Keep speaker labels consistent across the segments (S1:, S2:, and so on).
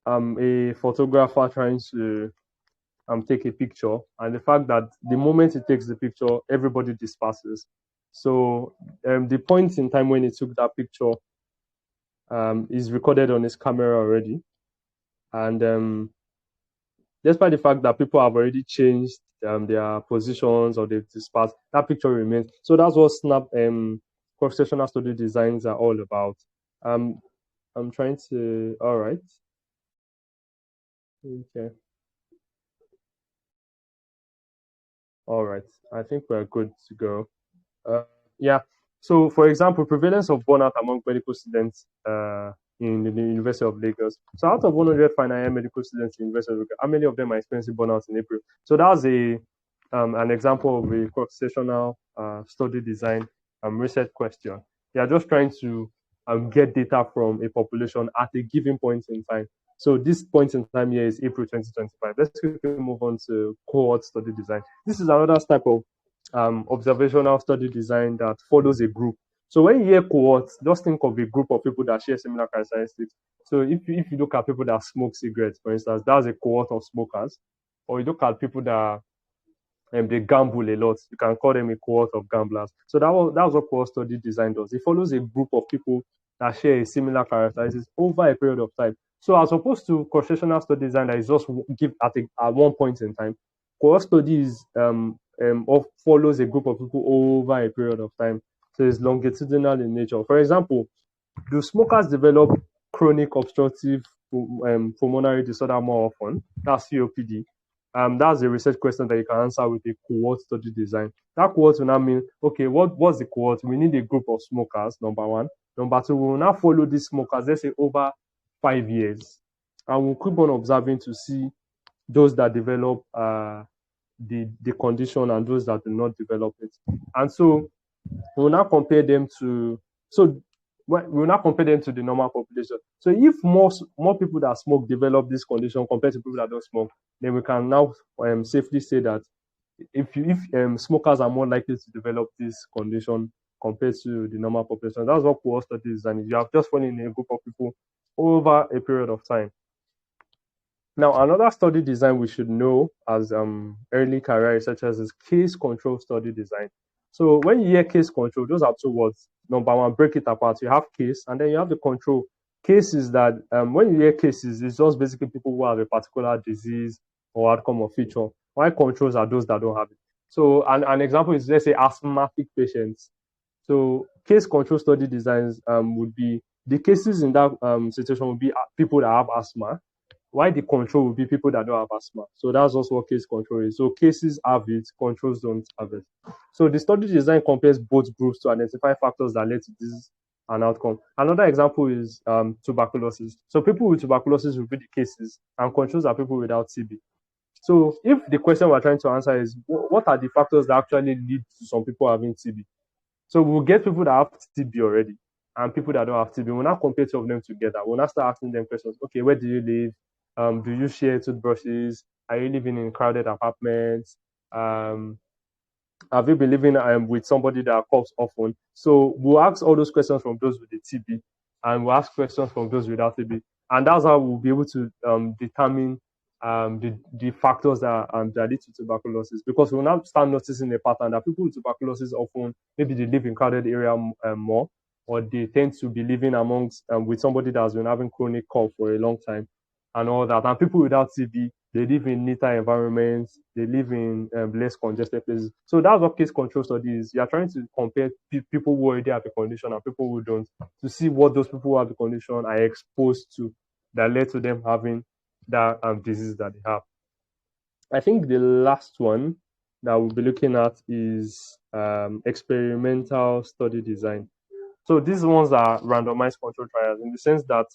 S1: a photographer trying to take a picture, and the fact that the moment he takes the picture, everybody disperses. So the point in time when he took that picture is recorded on his camera already, and despite the fact that people have already changed their positions or they've dispersed, that picture remains. So that's what Snap cross-sectional study designs are all about. I'm trying to. All right. Okay. All right. I think we're good to go. Yeah. So, for example, prevalence of burnout among medical students in the University of Lagos. So, out of 100 final year medical students in the University of Lagos, how many of them are experiencing burnout in April? So, that's an example of a cross-sectional study design research question. They are just trying to get data from a population at a given point in time. So this point in time here is April 2025. Let's quickly move on to cohort study design. This is another type of observational study design that follows a group. So when you hear cohorts, just think of a group of people that share similar characteristics. So if you look at people that smoke cigarettes, for instance, that's a cohort of smokers. Or you look at people that they gamble a lot, you can call them a cohort of gamblers. So that was what cohort study design does. It follows a group of people that share a similar characteristics over a period of time. So as opposed to cross-sectional study design that is just give at one point in time, cohort studies follows a group of people over a period of time. So it's longitudinal in nature. For example, do smokers develop chronic obstructive pulmonary disorder more often? That's COPD. That's a research question that you can answer with a cohort study design. That cohort will now mean, okay, what's the cohort? We need a group of smokers, number one. Number two, we will now follow these smokers, let's say over 5 years. And we'll keep on observing to see those that develop the condition and those that do not develop it. And so we'll now compare them to the normal population. So if more people that smoke develop this condition compared to people that don't smoke, then we can now safely say that if smokers are more likely to develop this condition compared to the normal population. That's what cohort study is, and you have just fallen in a group of people over a period of time. Now, another study design we should know as early career researchers is case control study design. So when you hear case control, those are two words. Number one, break it apart. You have case, and then you have the control. Case is that when you hear cases, it's just basically people who have a particular disease or outcome or feature. While controls are those that don't have it. So an example is, let's say, asthmatic patients. So case control study designs would be, the cases in that situation would be people that have asthma, while the control would be people that don't have asthma. So that's also what case control is. So cases have it, controls don't have it. So the study design compares both groups to identify factors that led to disease and outcome. Another example is tuberculosis. So people with tuberculosis will be the cases, and controls are people without TB. So if the question we're trying to answer is, what are the factors that actually lead to some people having TB? So we'll get people that have TB already and people that don't have TB. We'll now compare two of them together. We'll now start asking them questions. Okay, where do you live? Do you share toothbrushes? Are you living in crowded apartments? Have you been living with somebody that coughs often? So we'll ask all those questions from those with the TB, and we'll ask questions from those without TB. And that's how we'll be able to determine the factors that lead to tuberculosis, because we'll now start noticing a pattern that people with tuberculosis often, maybe they live in crowded area more, or they tend to be living amongst with somebody that's been having chronic cough for a long time and all that. And people without TB, they live in neater environments, they live in less congested places. So that's what case control study is. You are trying to compare people who already have a condition and people who don't, to see what those people who have the condition are exposed to that led to them having that disease that they have. I think the last one that we'll be looking at is experimental study design. So these ones are randomized control trials in the sense that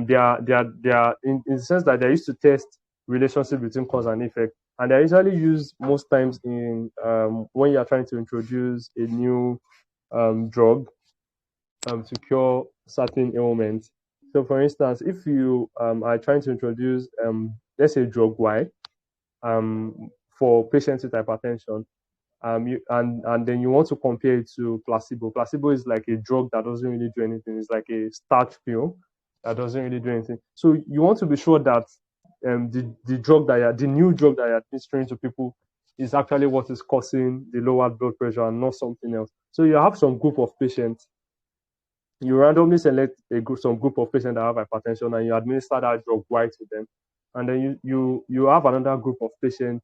S1: they are in the sense that they're used to test relationship between cause and effect, and they're usually used most times in when you are trying to introduce a new drug to cure certain ailments. So, for instance, if you are trying to introduce, let's say, drug Y for patients with hypertension, and then you want to compare it to placebo. Placebo is like a drug that doesn't really do anything. It's like a starch pill. that doesn't really do anything. So you want to be sure that the new drug that you're administering to people is actually what is causing the lowered blood pressure and not something else. So you have some group of patients, you randomly select some group of patients that have hypertension and you administer that drug right to them. And then you have another group of patients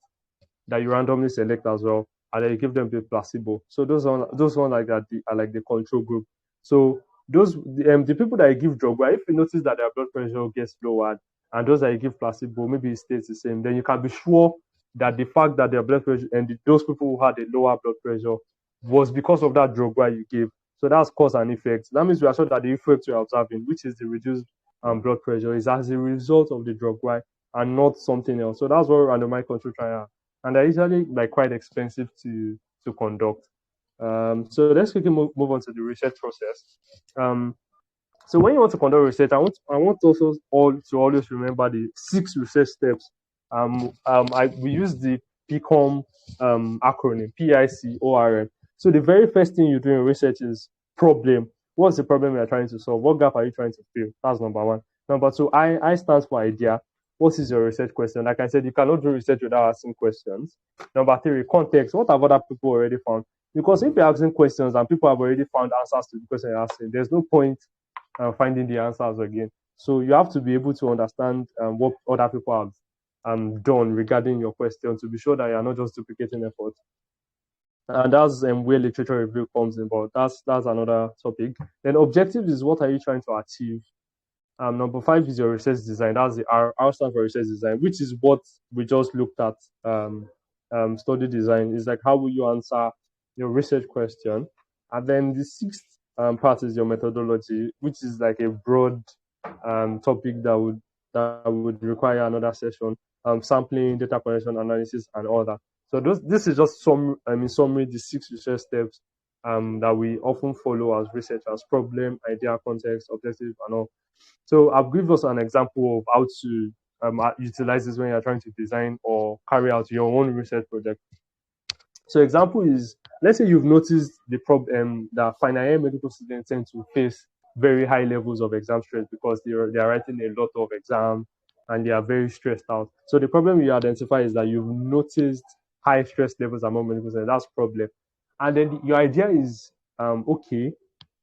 S1: that you randomly select as well, and then you give them the placebo. So those one like that are like the control group. So the people that you give drug, well, if you notice that their blood pressure gets lowered, and those that you give placebo, maybe it stays the same, then you can be sure that the fact that their blood pressure and those people who had a lower blood pressure was because of that drug you gave. So that's cause and effect. That means we are sure that the effect you're observing, which is the reduced blood pressure, is as a result of the drug and not something else. So that's what randomized control trial, and they're usually like quite expensive to conduct. So let's quickly move on to the research process. So when you want to conduct research, I want also all to always remember the 6 research steps. We use the PICORM acronym, PICORM. So the very first thing you do in research is problem. What's the problem you're trying to solve? What gap are you trying to fill? That's number 1. Number 2, I stands for idea. What is your research question? Like I said, you cannot do research without asking questions. Number 3, context. What have other people already found? Because if you're asking questions and people have already found answers to the question you're asking, there's no point finding the answers again. So you have to be able to understand what other people have done regarding your question to be sure that you're not just duplicating effort. And that's where literature review comes in, but that's another topic. Then objective is, what are you trying to achieve? Number 5 is your research design. That's the R stand for research design, which is what we just looked at. Study design is like, how will you answer your research question? And then the 6th part is your methodology, which is like a broad topic that would require another session. Sampling, data collection, analysis, and all that. So this is just summary, the 6 research steps that we often follow as researchers: problem, idea, context, objective, and all. So I'll give us an example of how to utilize this when you're trying to design or carry out your own research project. So example is, let's say you've noticed the problem that final year medical students tend to face very high levels of exam stress because they are writing a lot of exams and they are very stressed out. So the problem you identify is that you've noticed high stress levels among medical students. That's problem. And then your idea is, okay,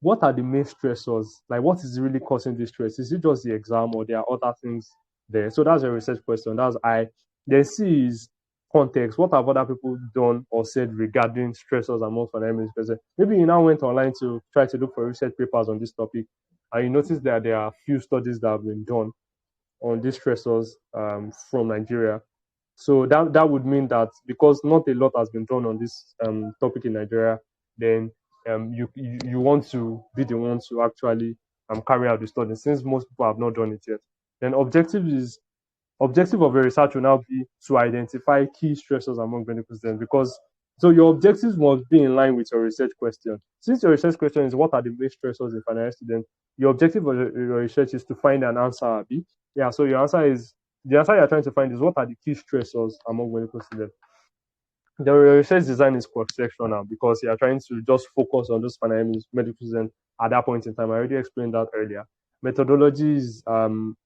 S1: what are the main stressors? Like, what is really causing this stress? Is it just the exam or there are other things there? So that's a research question. That's I. Then C is context. What have other people done or said regarding stressors among financial students? Maybe you now went online to try to look for research papers on this topic, and you notice that there are a few studies that have been done on these stressors from Nigeria. So that would mean that because not a lot has been done on this topic in Nigeria, then you want to be the one to actually carry out the study, since most people have not done it yet. Then objective of your research will now be to identify key stressors among medical students, because so your objectives must be in line with your research question. Since your research question is what are the main stressors in final year students, your objective of your research is to find an answer, Abi. Yeah, so the answer you're trying to find is what are the key stressors among medical students. The research design is cross-sectional because you are trying to just focus on those final year medical students at that point in time. I already explained that earlier. Methodology is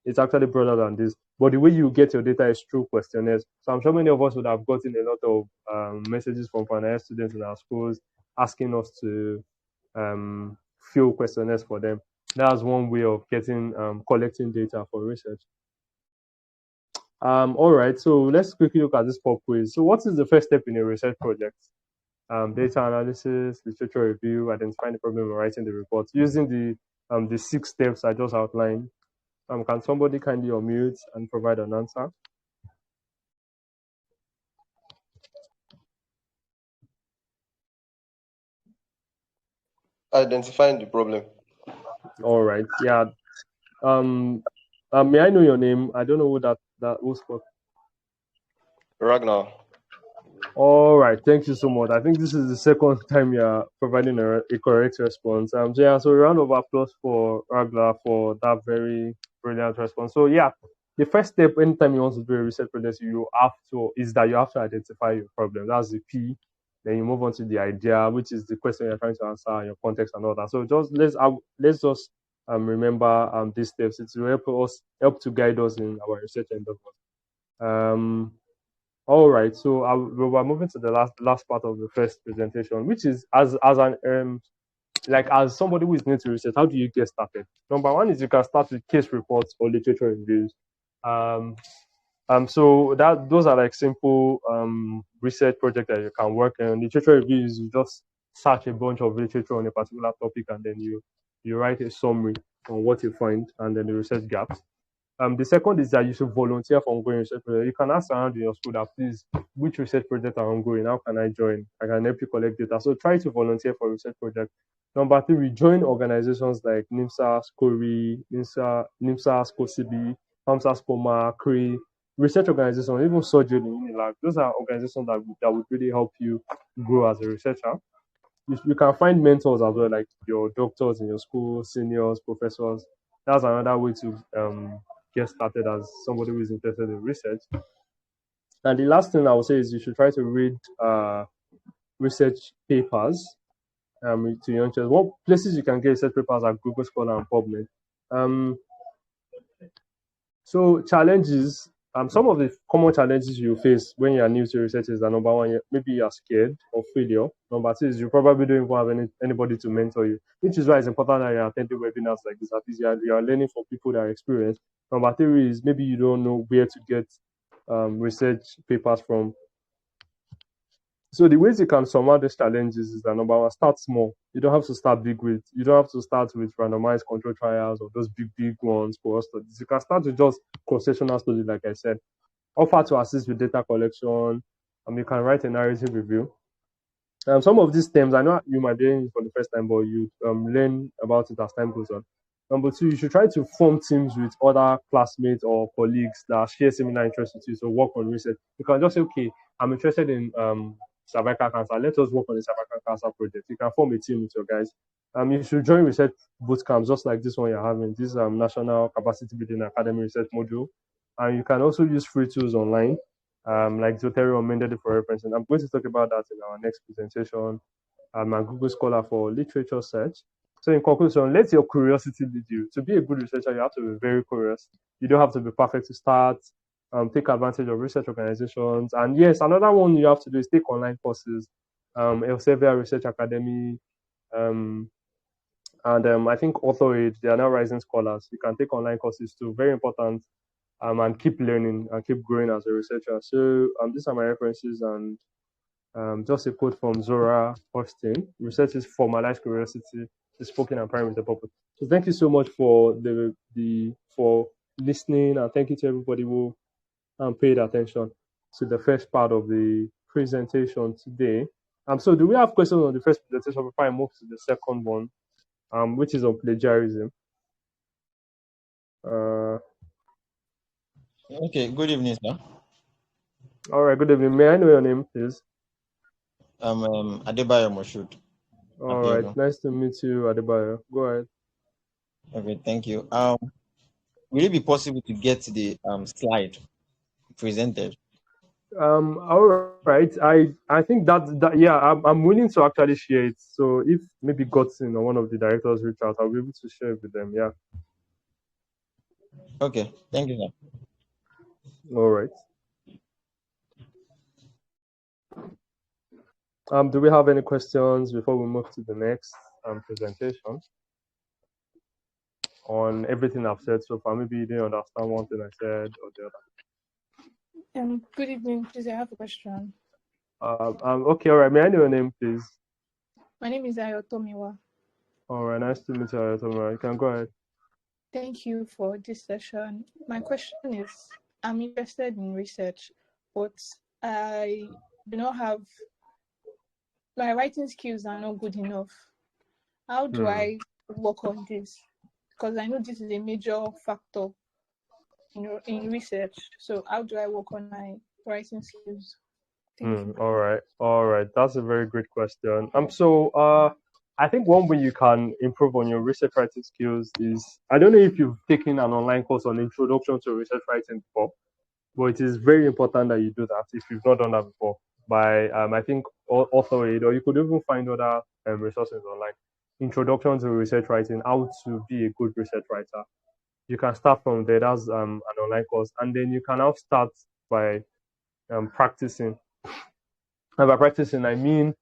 S1: it's actually broader than this, but the way you get your data is through questionnaires. So I'm sure many of us would have gotten a lot of messages from final year students in our schools asking us to fill questionnaires for them. That's one way of getting collecting data for research. All right, so let's quickly look at this pop quiz. So what is the first step in a research project? Data analysis, literature review, identifying the problem and writing the report using the 6 steps I just outlined. Can somebody kindly unmute and provide an answer?
S2: Identifying the problem.
S1: All right, yeah. May I know your name? I don't know who spoke.
S2: Ragnar.
S1: All right, thank you so much. I think this is the second time you're providing a correct response. So a round of applause for Ragnar for that very brilliant response. So yeah, the first step anytime you want to do a research project, you have to identify your problem. That's the P. Then you move on to the idea, which is the question you're trying to answer, your context and all that. So let's just remember these steps. It will help to guide us in our research endeavors. All right, so we're moving to the last part of the first presentation, which is as an like as somebody who is new to research, how do you get started? Number one is you can start with case reports or literature reviews. So that those are like simple research projects that you can work on. Literature reviews, you just search a bunch of literature on a particular topic and then you write a summary on what you find and then the research gaps. The second is that you should volunteer for ongoing research project. You can ask around in your school that please, which research project are ongoing? How can I join? I can help you collect data. So try to volunteer for research project. Number three, join organizations like NIMSA, SCORI, NIMSA, SCOCB, FAMSA, SPOMA, CRE, research organizations, even surgery in Unilab. Those are organizations that would really help you grow as a researcher. You can find mentors as well, like your doctors in your school, seniors, professors. That's another way to get started as somebody who is interested in research. And the last thing I would say is you should try to read research papers to young children. What places you can get research papers are Google Scholar and PubMed. So challenges, some of the common challenges you face when you are new to research is that number one, maybe you are scared of failure. Number two is you probably don't even have anybody to mentor you, which is why it's important that you're attending webinars like this. At least you are learning from people that are experienced. Number three is maybe you don't know where to get research papers from. So the ways you can surmount these challenges is that number one, start small. You don't have to start big you don't have to start with randomized control trials or those big ones for studies. You can start with just cross-sectional studies, like I said. Offer to assist with data collection. You can write a narrative review. Some of these terms, I know you might be hearing it for the first time, but you learn about it as time goes on. Number two, you should try to form teams with other classmates or colleagues that share similar interests with you. So work on research. You can just say, okay, I'm interested in cervical cancer. Let us work on the cervical cancer project. You can form a team with your guys. You should join research boot camps, just like this one you're having. This National Capacity Building Academy Research Module. And you can also use free tools online, like Zotero or Mendeley for reference. And I'm going to talk about that in our next presentation. And Google Scholar for literature search. So in conclusion, let your curiosity lead you. To be a good researcher, you have to be very curious. You don't have to be perfect to start. Take advantage of research organizations. And yes, another one you have to do is take online courses. Elsevier Research Academy, and I think Author-Aid, they are now rising scholars. You can take online courses too, very important, and keep learning and keep growing as a researcher. So these are my references and just a quote from Zora Austin. Research is formalized curiosity, is spoken and primary with the purpose. So thank you so much for for listening, and thank you to everybody who paid attention to the first part of the presentation today. So do we have questions on the first presentation before I move to the second one, which is on plagiarism?
S3: Okay, good evening, sir.
S1: All right, good evening. May I know your name, please?
S3: I'm Adebayo Moshood.
S1: All right, nice to meet you, Adebayo. Go ahead.
S3: Okay, thank you. Will it be possible to get the slide presented?
S1: All right. I think that yeah, I'm willing to actually share it. So if maybe Godson or one of the directors reach out, I'll be able to share it with them. Yeah.
S3: Okay, thank you, sir.
S1: All right. Do we have any questions before we move to the next presentation on everything I've said so far? Maybe you didn't understand one thing I said or the other.
S4: Good evening. Please, I have a question.
S1: Okay, all right. May I know your name, please?
S4: My name is Abiodun.
S1: All right, nice to meet you, Abiodun. You can go ahead.
S4: Thank you for this session. My question is, I'm interested in research, but I do not have, my writing skills are not good enough. How do I work on this? Because I know this is a major factor in research. So how do I work on my writing skills?
S1: All right. That's a very great question. I think one way you can improve on your research writing skills is, I don't know if you've taken an online course on introduction to research writing before, but it is very important that you do that if you've not done that before by I think Author-Aid, or you could even find other resources online. introduction to research writing, how to be a good research writer. You can start from there. That's an online course, and then you can now start by practicing. And by practicing, I mean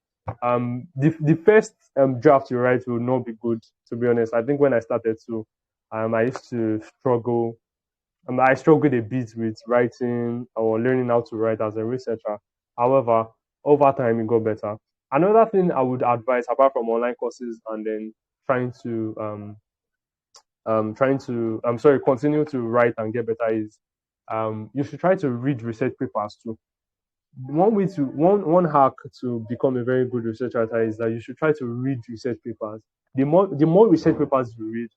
S1: the first draft you write will not be good. To be honest, I think when I started to, I used to struggle. I struggled a bit with writing or learning how to write as a researcher. However, over time it got better. Another thing I would advise, apart from online courses and then trying to continue to write and get better, is you should try to read research papers too. One hack to become a very good research writer is that you should try to read research papers. The more research papers you read,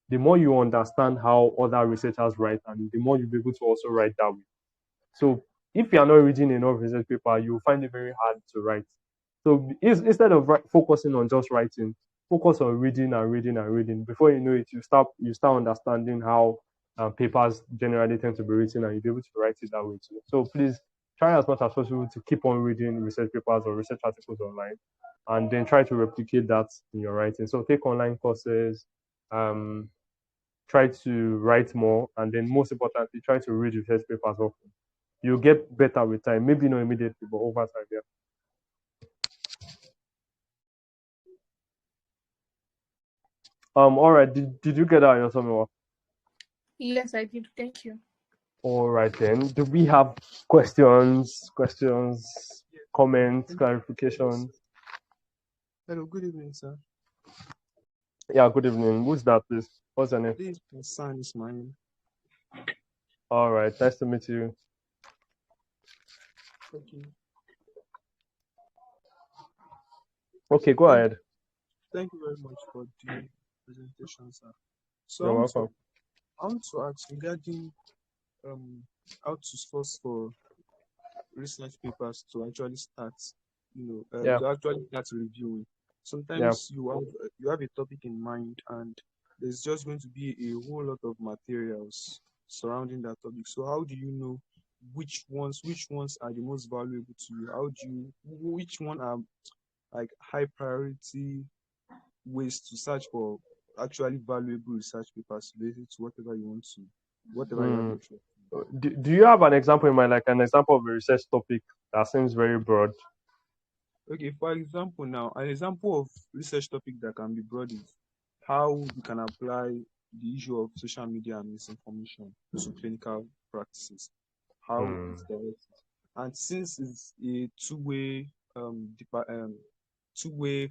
S1: the more you understand how other researchers write, and the more you'll be able to also write that way. So if you are not reading enough research paper, you'll find it very hard to write. So instead of focusing on just writing, focus on reading and reading and reading. Before you know it, you start understanding how papers generally tend to be written, and you'll be able to write it that way too. So please try as much as possible to keep on reading research papers or research articles online, and then try to replicate that in your writing. So take online courses, try to write more, and then most importantly, try to read research papers often. You'll get better with time. Maybe not immediately, but over time, yeah. All right. Did you get that in your summary?
S4: Yes, I did. Thank you.
S1: All right then. Do we have questions, comments, clarifications?
S5: Hello, good evening, sir.
S1: Yeah, good evening. Who's that, please? What's your name?
S5: This is Hassan Ismail.
S1: All right. Nice to meet you.
S5: Thank you.
S1: Okay, go ahead.
S5: Thank you very much for the presentation, sir. So
S1: You're welcome.
S5: I want to ask regarding how to source for research papers to actually start,
S1: Yeah.
S5: to actually start reviewing. Sometimes you have a topic in mind, and there's just going to be a whole lot of materials surrounding that topic. So how do you know which ones are the most valuable to you? Which one are like high priority ways to search for actually valuable research papers related to whatever you want to, whatever you have interest in?
S1: Do you have an example in mind, like an example of a research topic that seems very broad?
S5: Okay, for example, now an example of research topic that can be broad is how you can apply the issue of social media and misinformation to clinical practices. How it's directed. And since it's a two-way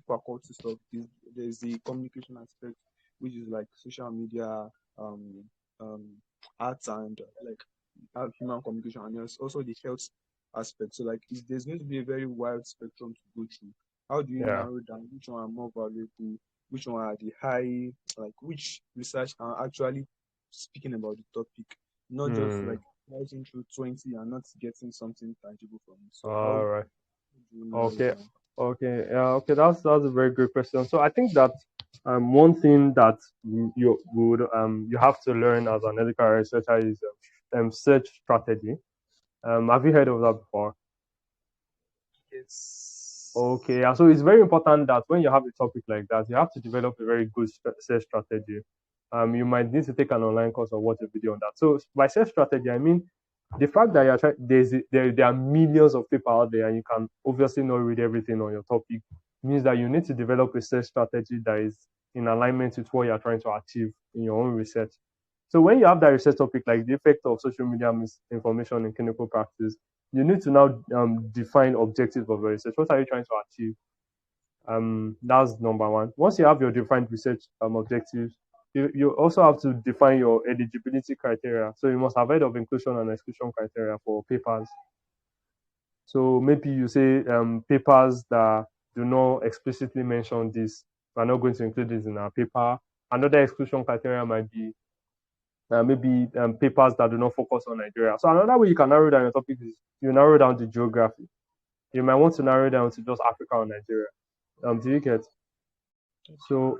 S5: faculty stuff, there's the communication aspect, which is like social media, arts, and like human communication, and there's also the health aspect. So like there's going to be a very wide spectrum to go through. How do you narrow down which one are more valuable, which one are the high, like which research are actually speaking about the topic, not just like writing through 20 and not getting something tangible from it. So
S1: All right.
S5: do you narrow
S1: Okay.
S5: down?
S1: Okay. Yeah. Okay. That's a very good question. So I think that one thing that you have to learn as an ethical researcher is search strategy. Have you heard of that before?
S5: Yes.
S1: Okay. Yeah. So it's very important that when you have a topic like that, you have to develop a very good search strategy. You might need to take an online course or watch a video on that. So by search strategy, I mean the fact that you're there are millions of people out there, and you can obviously not read everything on your topic, means that you need to develop a search strategy that is in alignment with what you're trying to achieve in your own research. So when you have that research topic, like the effect of social media misinformation in clinical practice, you need to now define objectives of your research. What are you trying to achieve? That's number one. Once you have your defined research objectives, you also have to define your eligibility criteria. So you must have heard of inclusion and exclusion criteria for papers. So maybe you say papers that do not explicitly mention this, we're not going to include this in our paper. Another exclusion criteria might be maybe papers that do not focus on Nigeria. So another way you can narrow down your topic is you narrow down the geography. You might want to narrow down to just Africa or Nigeria. Do you get? So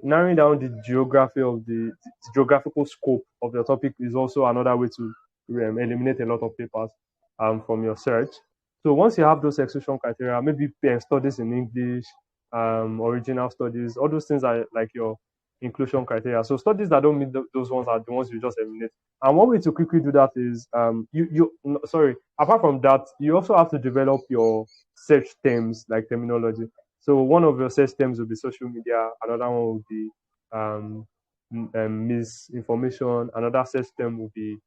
S1: narrowing down the geography of the geographical scope of your topic is also another way to eliminate a lot of papers from your search. So once you have those exclusion criteria, maybe studies in English original studies. All those things are like your inclusion criteria. So studies that don't meet those ones are the ones you just eliminate. And one way to quickly do that is apart from that, you also have to develop your search terms, like terminology. So one of your search terms will be social media, another one will be misinformation, another search term will be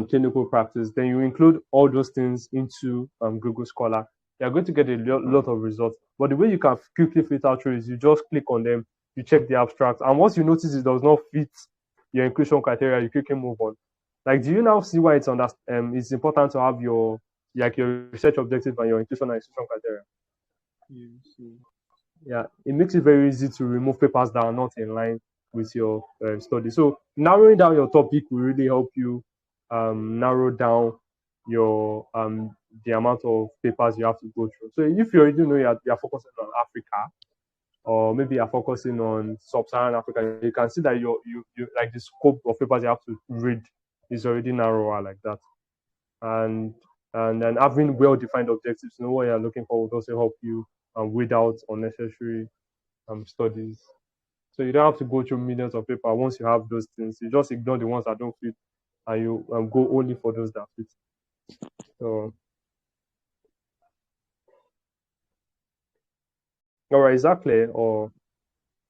S1: clinical practice. Then you include all those things into Google Scholar. You're going to get a lot of results. But the way you can quickly filter through is you just click on them, you check the abstract, and once you notice it does not fit your inclusion criteria, you quickly move on. Like, do you now see why it's important to have your research objective and your inclusion and exclusion criteria?
S5: Yes.
S1: Yeah, it makes it very easy to remove papers that are not in line with your study. So narrowing down your topic will really help you narrow down your the amount of papers you have to go through. So if you already know you're focusing on Africa, or maybe you're focusing on sub-Saharan Africa, you can see that you like the scope of papers you have to read is already narrower like that. And then having well-defined objectives, know what you're looking for, will also help you weed out unnecessary studies. So you don't have to go through millions of papers. Once you have those things, you just ignore the ones that don't fit, and you go only for those that fit. So, all right, is that clear? Or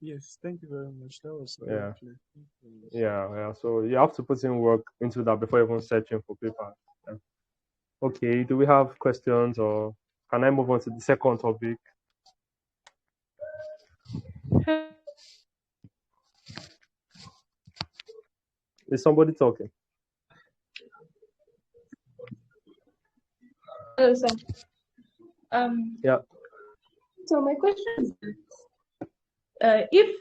S5: Yes, thank you very much. That was
S1: yeah,
S5: clear.
S1: yeah. So you have to put in work into that before even searching for papers. Yeah. Okay, do we have questions, or can I move on to the second topic? Is somebody talking?
S6: Hello, sir.
S1: Yeah.
S6: So my question is, if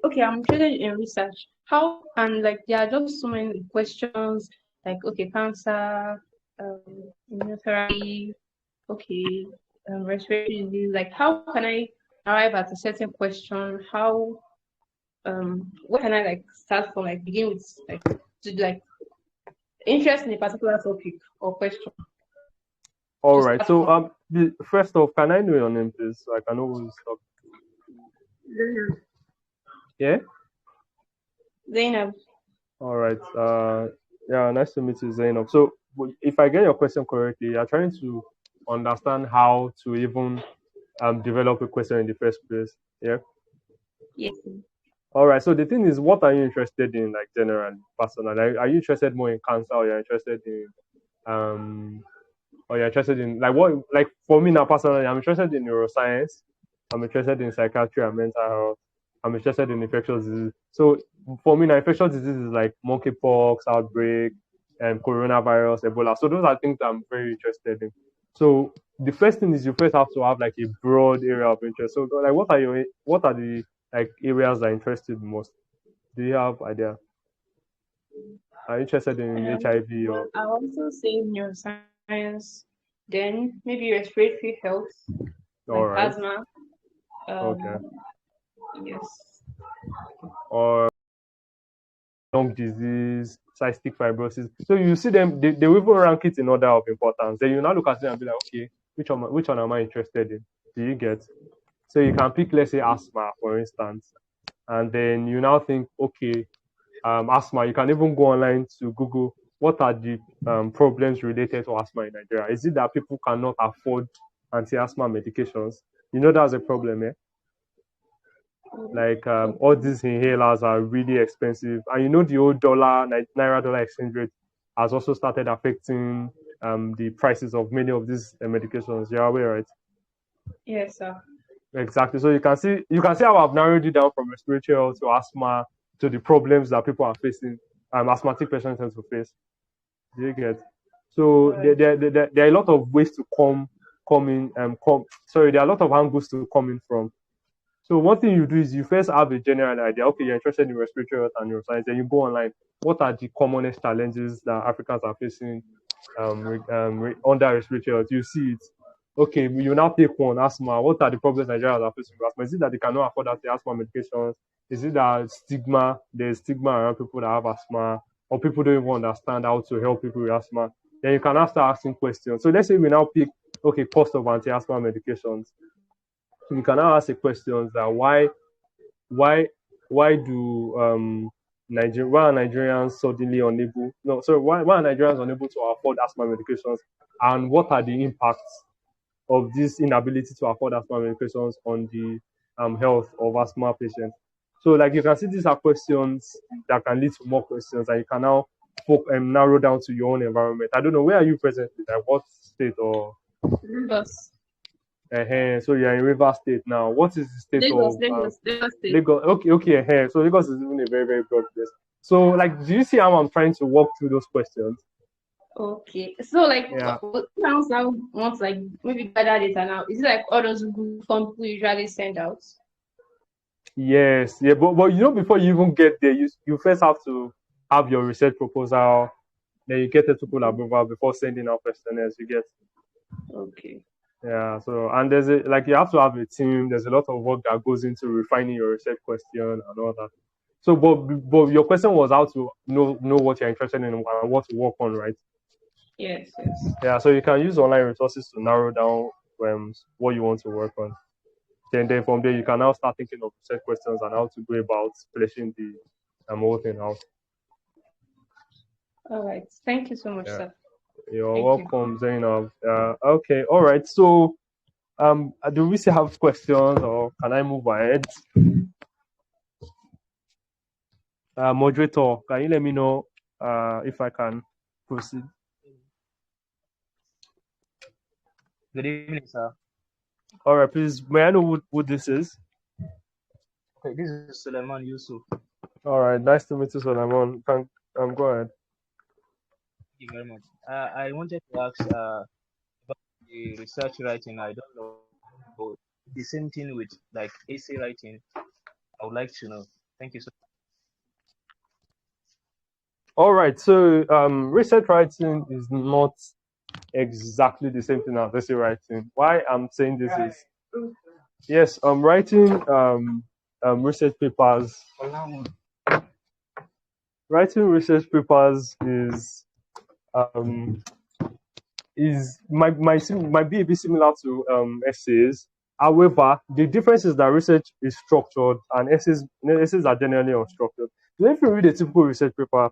S6: okay, I'm interested in research. How and there are just so many questions cancer, immunotherapy, respiratory disease. How can I arrive at a certain question? How where can I start from? Begin with to interest in a particular topic or question.
S1: All right. So first off, can I know your name, please, so I can always talk? Yeah.
S6: Zainab.
S1: All right. Yeah. Nice to meet you, Zainab. So, if I get your question correctly, you're trying to understand how to even develop a question in the first place. Yeah.
S6: Yes.
S1: All right. So the thing is, what are you interested in, generally, personally? Are you interested more in cancer, or you're interested in what? For me now, personally, I'm interested in neuroscience. I'm interested in psychiatry and mental health. I'm interested in infectious disease. So for me now, infectious disease is like monkeypox outbreak and coronavirus, Ebola. So those are things that I'm very interested in. So the first thing is you first have to have a broad area of interest. So what are the areas that interest you the most? Do you have idea? Are you interested in HIV or?
S6: I also say neuroscience, then maybe respiratory health,
S1: All right.
S6: asthma.
S1: Okay.
S6: Yes.
S1: Or lung disease, cystic fibrosis. So you see them, they will even rank it in order of importance. Then you now look at it and be like, okay, which one am I interested in? Do you get? So you can pick, let's say, asthma, for instance, and then you now think, okay, asthma. You can even go online to Google what are the problems related to asthma in Nigeria. Is it that people cannot afford anti-asthma medications? You know that's a problem, eh? All these inhalers are really expensive, and you know the old naira dollar exchange rate has also started affecting the prices of many of these medications. You're aware, right?
S6: Yes, sir.
S1: Exactly. So you can see how I've narrowed it down from respiratory health to asthma to the problems that people are facing, asthmatic patients tend to face. Do you get? So
S6: Right.
S1: there are a lot of ways to there are a lot of angles to come in from. So one thing you do is you first have a general idea. Okay, you're interested in respiratory health and neuroscience, then you go online. What are the commonest challenges that Africans are facing under respiratory health? You see it. Okay, you now take one, asthma. What are the problems Nigerians are facing with asthma? Is it that they cannot afford the asthma medications? Is it that there's stigma around people that have asthma, or people don't even understand how to help people with asthma? Then you can now start asking questions. So let's say we now pick, okay, cost of anti-asthma medications. you can now ask the questions that why why do why are Nigerians suddenly unable no sorry why are Nigerians unable to afford asthma medications, and what are the impacts of this inability to afford asthma medications on the health of asthma patients. So like you can see, these are questions that can lead to more questions, and you can now narrow down to your own environment. I don't know, where are you presently? Like what state or
S6: Lagos.
S1: so you're in River State now. What is the state
S6: Lagos,
S1: of
S6: Lagos State.
S1: Lagos? Okay. So Lagos is even a very, very broad place. So like, do you see how I'm trying to walk through those questions?
S6: Okay. So like
S1: Yeah.
S6: sounds now want like maybe gather data now. Is it like all those Google forms we usually send out?
S1: Yes, yeah, but you know, before you even get there, you first have to have your research proposal, then you get a technical approval before sending out questionnaires. You get.
S6: Okay.
S1: Yeah, so and there's a like you have to have a team. There's a lot of work that goes into refining your research question and all that. So, but your question was how to know what you're interested in and what to work on, right?
S6: Yes.
S1: Yeah, so you can use online resources to narrow down what you want to work on. Then from there you can now start thinking of research questions and how to go about fleshing the whole thing out.
S6: All right. Thank you so much,
S1: Yeah.
S6: sir.
S1: You're
S6: Thank
S1: welcome, Zainab. Okay, all right. So, do we still have questions, or can I move ahead? Moderator, can you let me know if I can proceed?
S7: Good evening, sir.
S1: All right, please. May I know who this is?
S7: Okay, this is Suleiman Yusuf.
S1: All right, nice to meet you, Solomon. Go ahead.
S7: Thank you very much. I wanted to ask about the research writing. I don't know, but the same thing with like essay writing. I would like to know. Thank you so much.
S1: All right, so research writing is not exactly the same thing as essay writing. Why I'm saying this is, yes, writing research papers. Writing research papers might be a bit similar to essays. However, the difference is that research is structured and essays are generally unstructured. So if you read a typical research paper,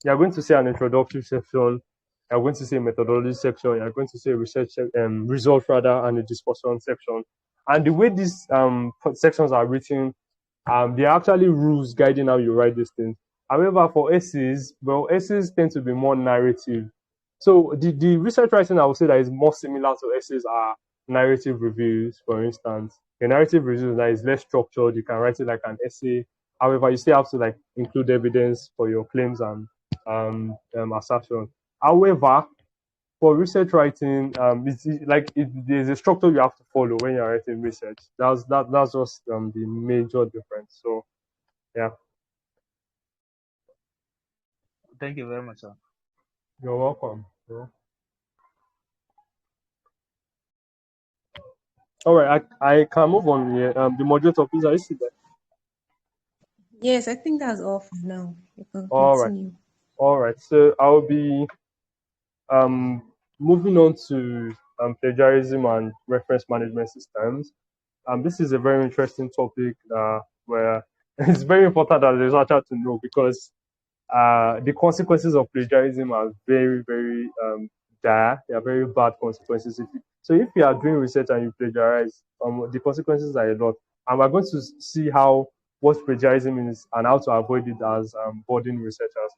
S1: you're going to see an introductory section, you're going to see a methodology section, you're going to see a research result rather, and a discussion section. And the way these sections are written, there are actually rules guiding how you write these things. However, for essays, well, essays tend to be more narrative. So the research writing I would say that is more similar to essays are narrative reviews, for instance. A narrative review that is less structured, you can write it like an essay. However, you still have to like include evidence for your claims and assertions. However, for research writing, there's a structure you have to follow when you're writing research. That's just the major difference. So yeah.
S7: Thank you very much, sir.
S1: You're welcome. Yeah. All right, I can move on here. The moderator, please, are you still there?
S8: Yes, I think that's all for now. You can
S1: All right.
S8: continue.
S1: All right. So I'll be moving on to plagiarism and reference management systems. This is a very interesting topic where it's very important as a researcher to know, because the consequences of plagiarism are very, very dire. They are very bad consequences. If you are doing research and you plagiarize, the consequences are a lot. And we're going to see what plagiarism is and how to avoid it as budding researchers.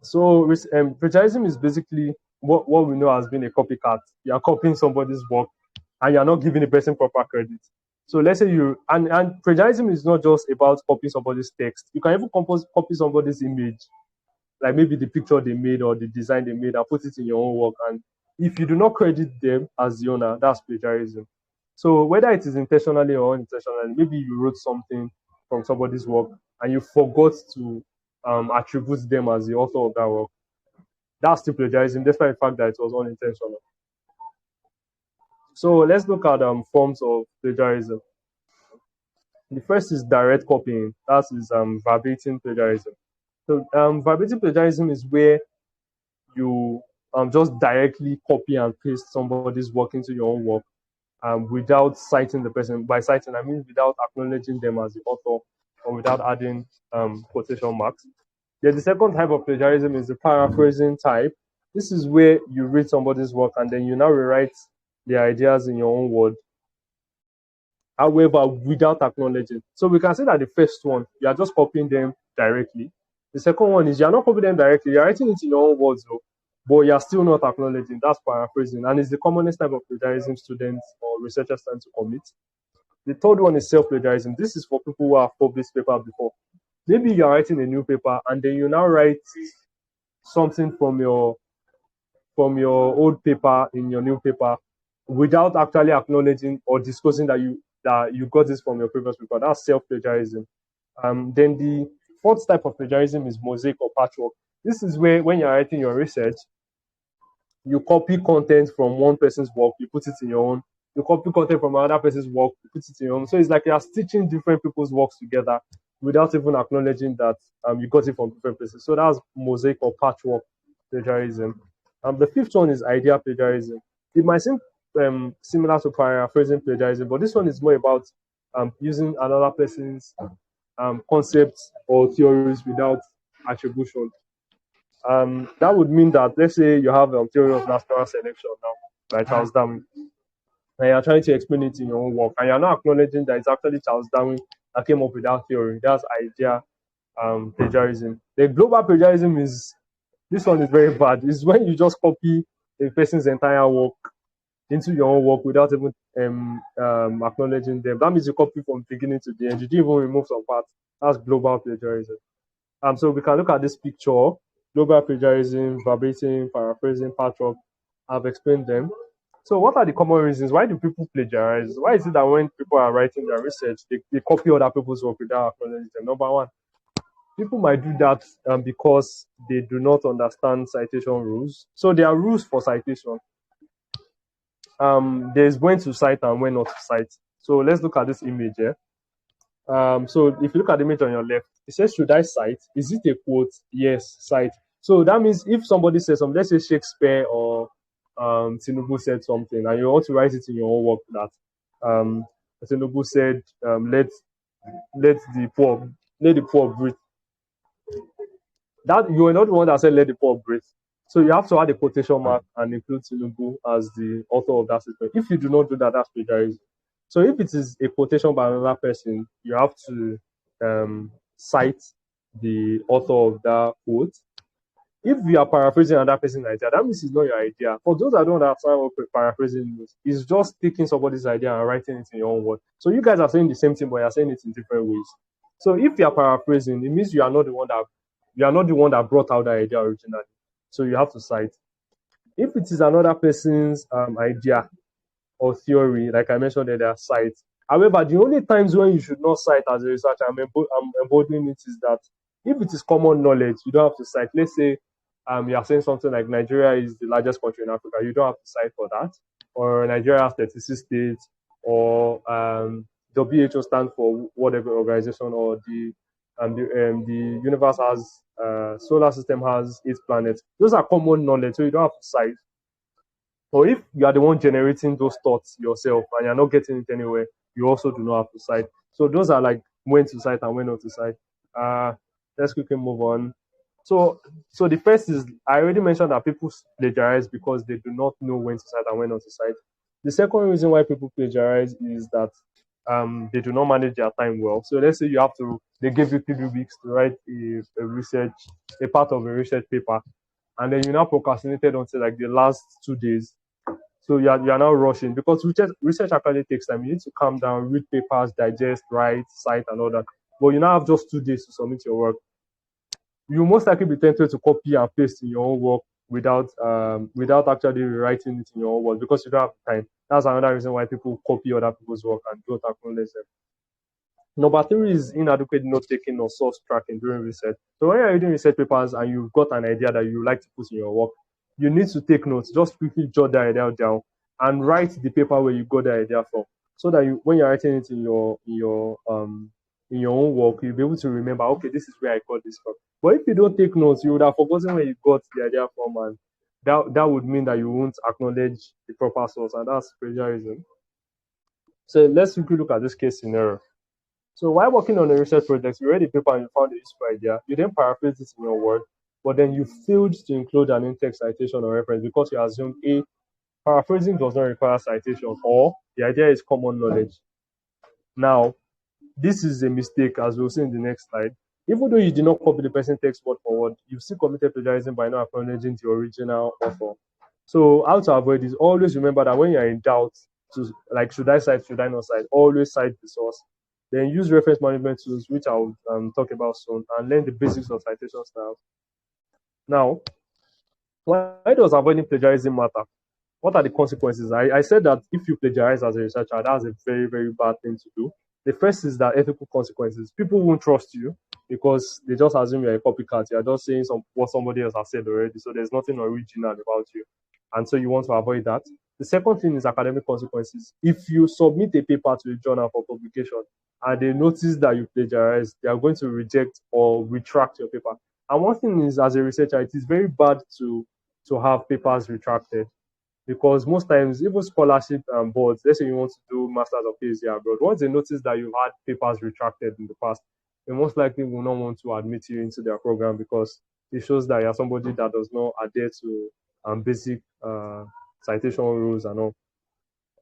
S1: So plagiarism is basically what we know as being a copycat. You are copying somebody's work and you are not giving the person proper credit. So let's say and plagiarism is not just about copying somebody's text. You can even copy somebody's image, like maybe the picture they made or the design they made, and put it in your own work. And if you do not credit them as the owner, that's plagiarism. So whether it is intentionally or unintentionally, maybe you wrote something from somebody's work and you forgot to attribute them as the author of that work, that's still plagiarism, despite the fact that it was unintentional. So let's look at forms of plagiarism. The first is direct copying. That is verbatim plagiarism. So verbatim plagiarism is where you just directly copy and paste somebody's work into your own work. without citing the person. By citing, I mean without acknowledging them as the author or without adding quotation marks. Then the second type of plagiarism is the paraphrasing type. This is where you read somebody's work and then you now rewrite the ideas in your own word, however, without acknowledging. So we can say that the first one, you are just copying them directly. The second one is you are not copying them directly, you're writing it in your own words, though, but you're still not acknowledging. That's paraphrasing, and it's the commonest type of plagiarism students or researchers tend to commit. The third one is self-plagiarism. This is for people who have published paper before. Maybe you're writing a new paper and then you now write something from your old paper in your new paper without actually acknowledging or disclosing that you got this from your previous paper. That's self-plagiarism. Then the fourth type of plagiarism is mosaic or patchwork. This is where when you're writing your research, you copy content from one person's work, you put it in your own. You copy content from another person's work, you put it in your own. So it's like you're stitching different people's works together without even acknowledging that you got it from different places. So that's mosaic or patchwork plagiarism. The fifth one is idea plagiarism. It might seem similar to paraphrasing plagiarism, but this one is more about using another person's concepts or theories without attribution. That would mean that, let's say you have a theory of natural selection now by Charles Darwin, and you're trying to explain it in your own work, and you're not acknowledging that it's actually Charles Darwin that came up with that theory. That's idea plagiarism. The global plagiarism is, this one is very bad. It's when you just copy a person's entire work into your own work without even acknowledging them. That means you copy from beginning to the end. You didn't even remove some parts. That's global plagiarism. So we can look at this picture. Global plagiarism, verbatim, paraphrasing, patchwork. I've explained them. So what are the common reasons? Why do people plagiarize? Why is it that when people are writing their research, they copy other people's work without acknowledging them? Number one, people might do that because they do not understand citation rules. So there are rules for citation. There's when to cite and when not to cite. So let's look at this image here. So if you look at the image on your left, it says, should I cite? Is it a quote? Yes, cite. So that means if somebody says something, let's say Shakespeare or Tinubu said something, and you want to write it in your own work that Tinubu said, let the poor breathe. That you are not the one that said let the poor breathe. So you have to add a quotation mark and include Tinubu as the author of that statement. If you do not do that, that's plagiarism. So if it is a quotation by another person, you have to cite the author of that quote. If you are paraphrasing another person's idea, that means it's not your idea. For those that don't understand what paraphrasing means, it's just taking somebody's idea and writing it in your own word. So you guys are saying the same thing, but you're saying it in different ways. So if you are paraphrasing, it means you are not the one that brought out the idea originally. So you have to cite. If it is another person's idea or theory, like I mentioned earlier, cite. However, the only times when you should not cite as a researcher, I'm embodying it, is that if it is common knowledge, you don't have to cite. Let's say you are saying something like Nigeria is the largest country in Africa, you don't have to cite for that. Or Nigeria has 36 states, or WHO stands for whatever organization, or the universe has solar system has 8 planets. Those are common knowledge, so you don't have to cite. Or if you are the one generating those thoughts yourself and you're not getting it anywhere, you also do not have to cite. So those are like when to cite and when not to cite. Let's quickly move on. So the first is, I already mentioned that people plagiarize because they do not know when to cite and when not to cite. The second reason why people plagiarize is that they do not manage their time well. So let's say they give you 3 weeks to write a part of a research paper, and then you now procrastinated until like the last 2 days. So you are now rushing because research actually takes time. You need to calm down, read papers, digest, write, cite, and all that. But you now have just 2 days to submit your work. You most likely be tempted to copy and paste in your own work without actually rewriting it in your own words because you don't have time. That's another reason why people copy other people's work and don't acknowledge them. Number 3 is inadequate note-taking or source tracking during research. So when you're reading research papers and you've got an idea that you like to put in your work, you need to take notes. Just quickly jot that idea down and write the paper where you got the idea from, so that when you're writing it in your own work, you'll be able to remember, okay, this is where I got this from. But if you don't take notes, you would have forgotten where you got the idea from, and that would mean that you won't acknowledge the proper source, and that's plagiarism. So let's quickly look at this case scenario. So while working on a research project, you read a paper and you found a useful idea. You then paraphrase it in your word, but then you failed to include an in-text citation or reference because you assumed A, paraphrasing does not require citation, or the idea is common knowledge. Now, this is a mistake, as we'll see in the next slide. Even though you did not copy the person's text word for word, you've still committed plagiarism by not acknowledging the original author. So how to avoid this? Always remember that when you're in doubt, to like, should I cite, should I not cite? Always cite the source. Then use reference management tools, which I'll talk about soon, and learn the basics of citation styles. Now, why does avoiding plagiarism matter? What are the consequences? I said that if you plagiarize as a researcher, that's a very, very bad thing to do. The first is that ethical consequences. People won't trust you because they just assume you're a copycat. You're just saying what somebody else has said already. So there's nothing original about you. And so you want to avoid that. The second thing is academic consequences. If you submit a paper to a journal for publication and they notice that you plagiarized, they are going to reject or retract your paper. And one thing is, as a researcher, it is very bad to have papers retracted, because most times, even scholarship boards, let's say you want to do masters or PhD abroad, once they notice that you've had papers retracted in the past, they most likely will not want to admit you into their program because it shows that you're somebody that does not adhere to basic citation rules and all.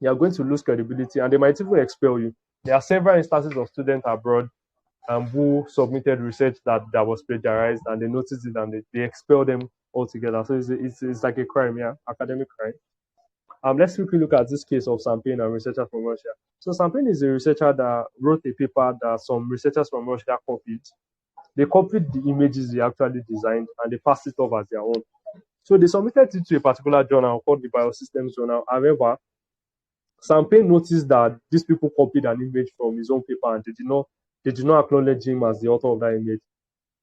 S1: You're going to lose credibility and they might even expel you. There are several instances of students abroad who submitted research that was plagiarized and they noticed it and they expelled them altogether. So it's like a crime, yeah, academic crime. Let's quickly look at this case of Sampin, a researcher from Russia. So Sampin is a researcher that wrote a paper that some researchers from Russia copied. They copied the images they actually designed and they passed it off as their own. So they submitted it to a particular journal called the Biosystems Journal. However, Sampin noticed that these people copied an image from his own paper and they did not acknowledge him as the author of that image.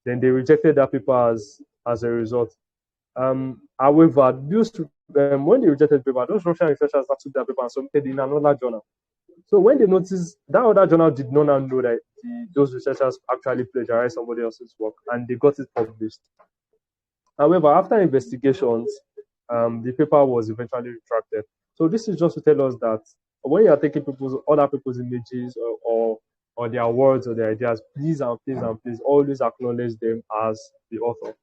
S1: Then they rejected that paper as a result. However, when they rejected the paper, those Russian researchers took that paper and submitted in another journal. So when they noticed, that other journal did not know that those researchers actually plagiarized somebody else's work and they got it published. However, after investigations, the paper was eventually retracted. So this is just to tell us that when you are taking other people's images or their words or their ideas, please always acknowledge them as the author.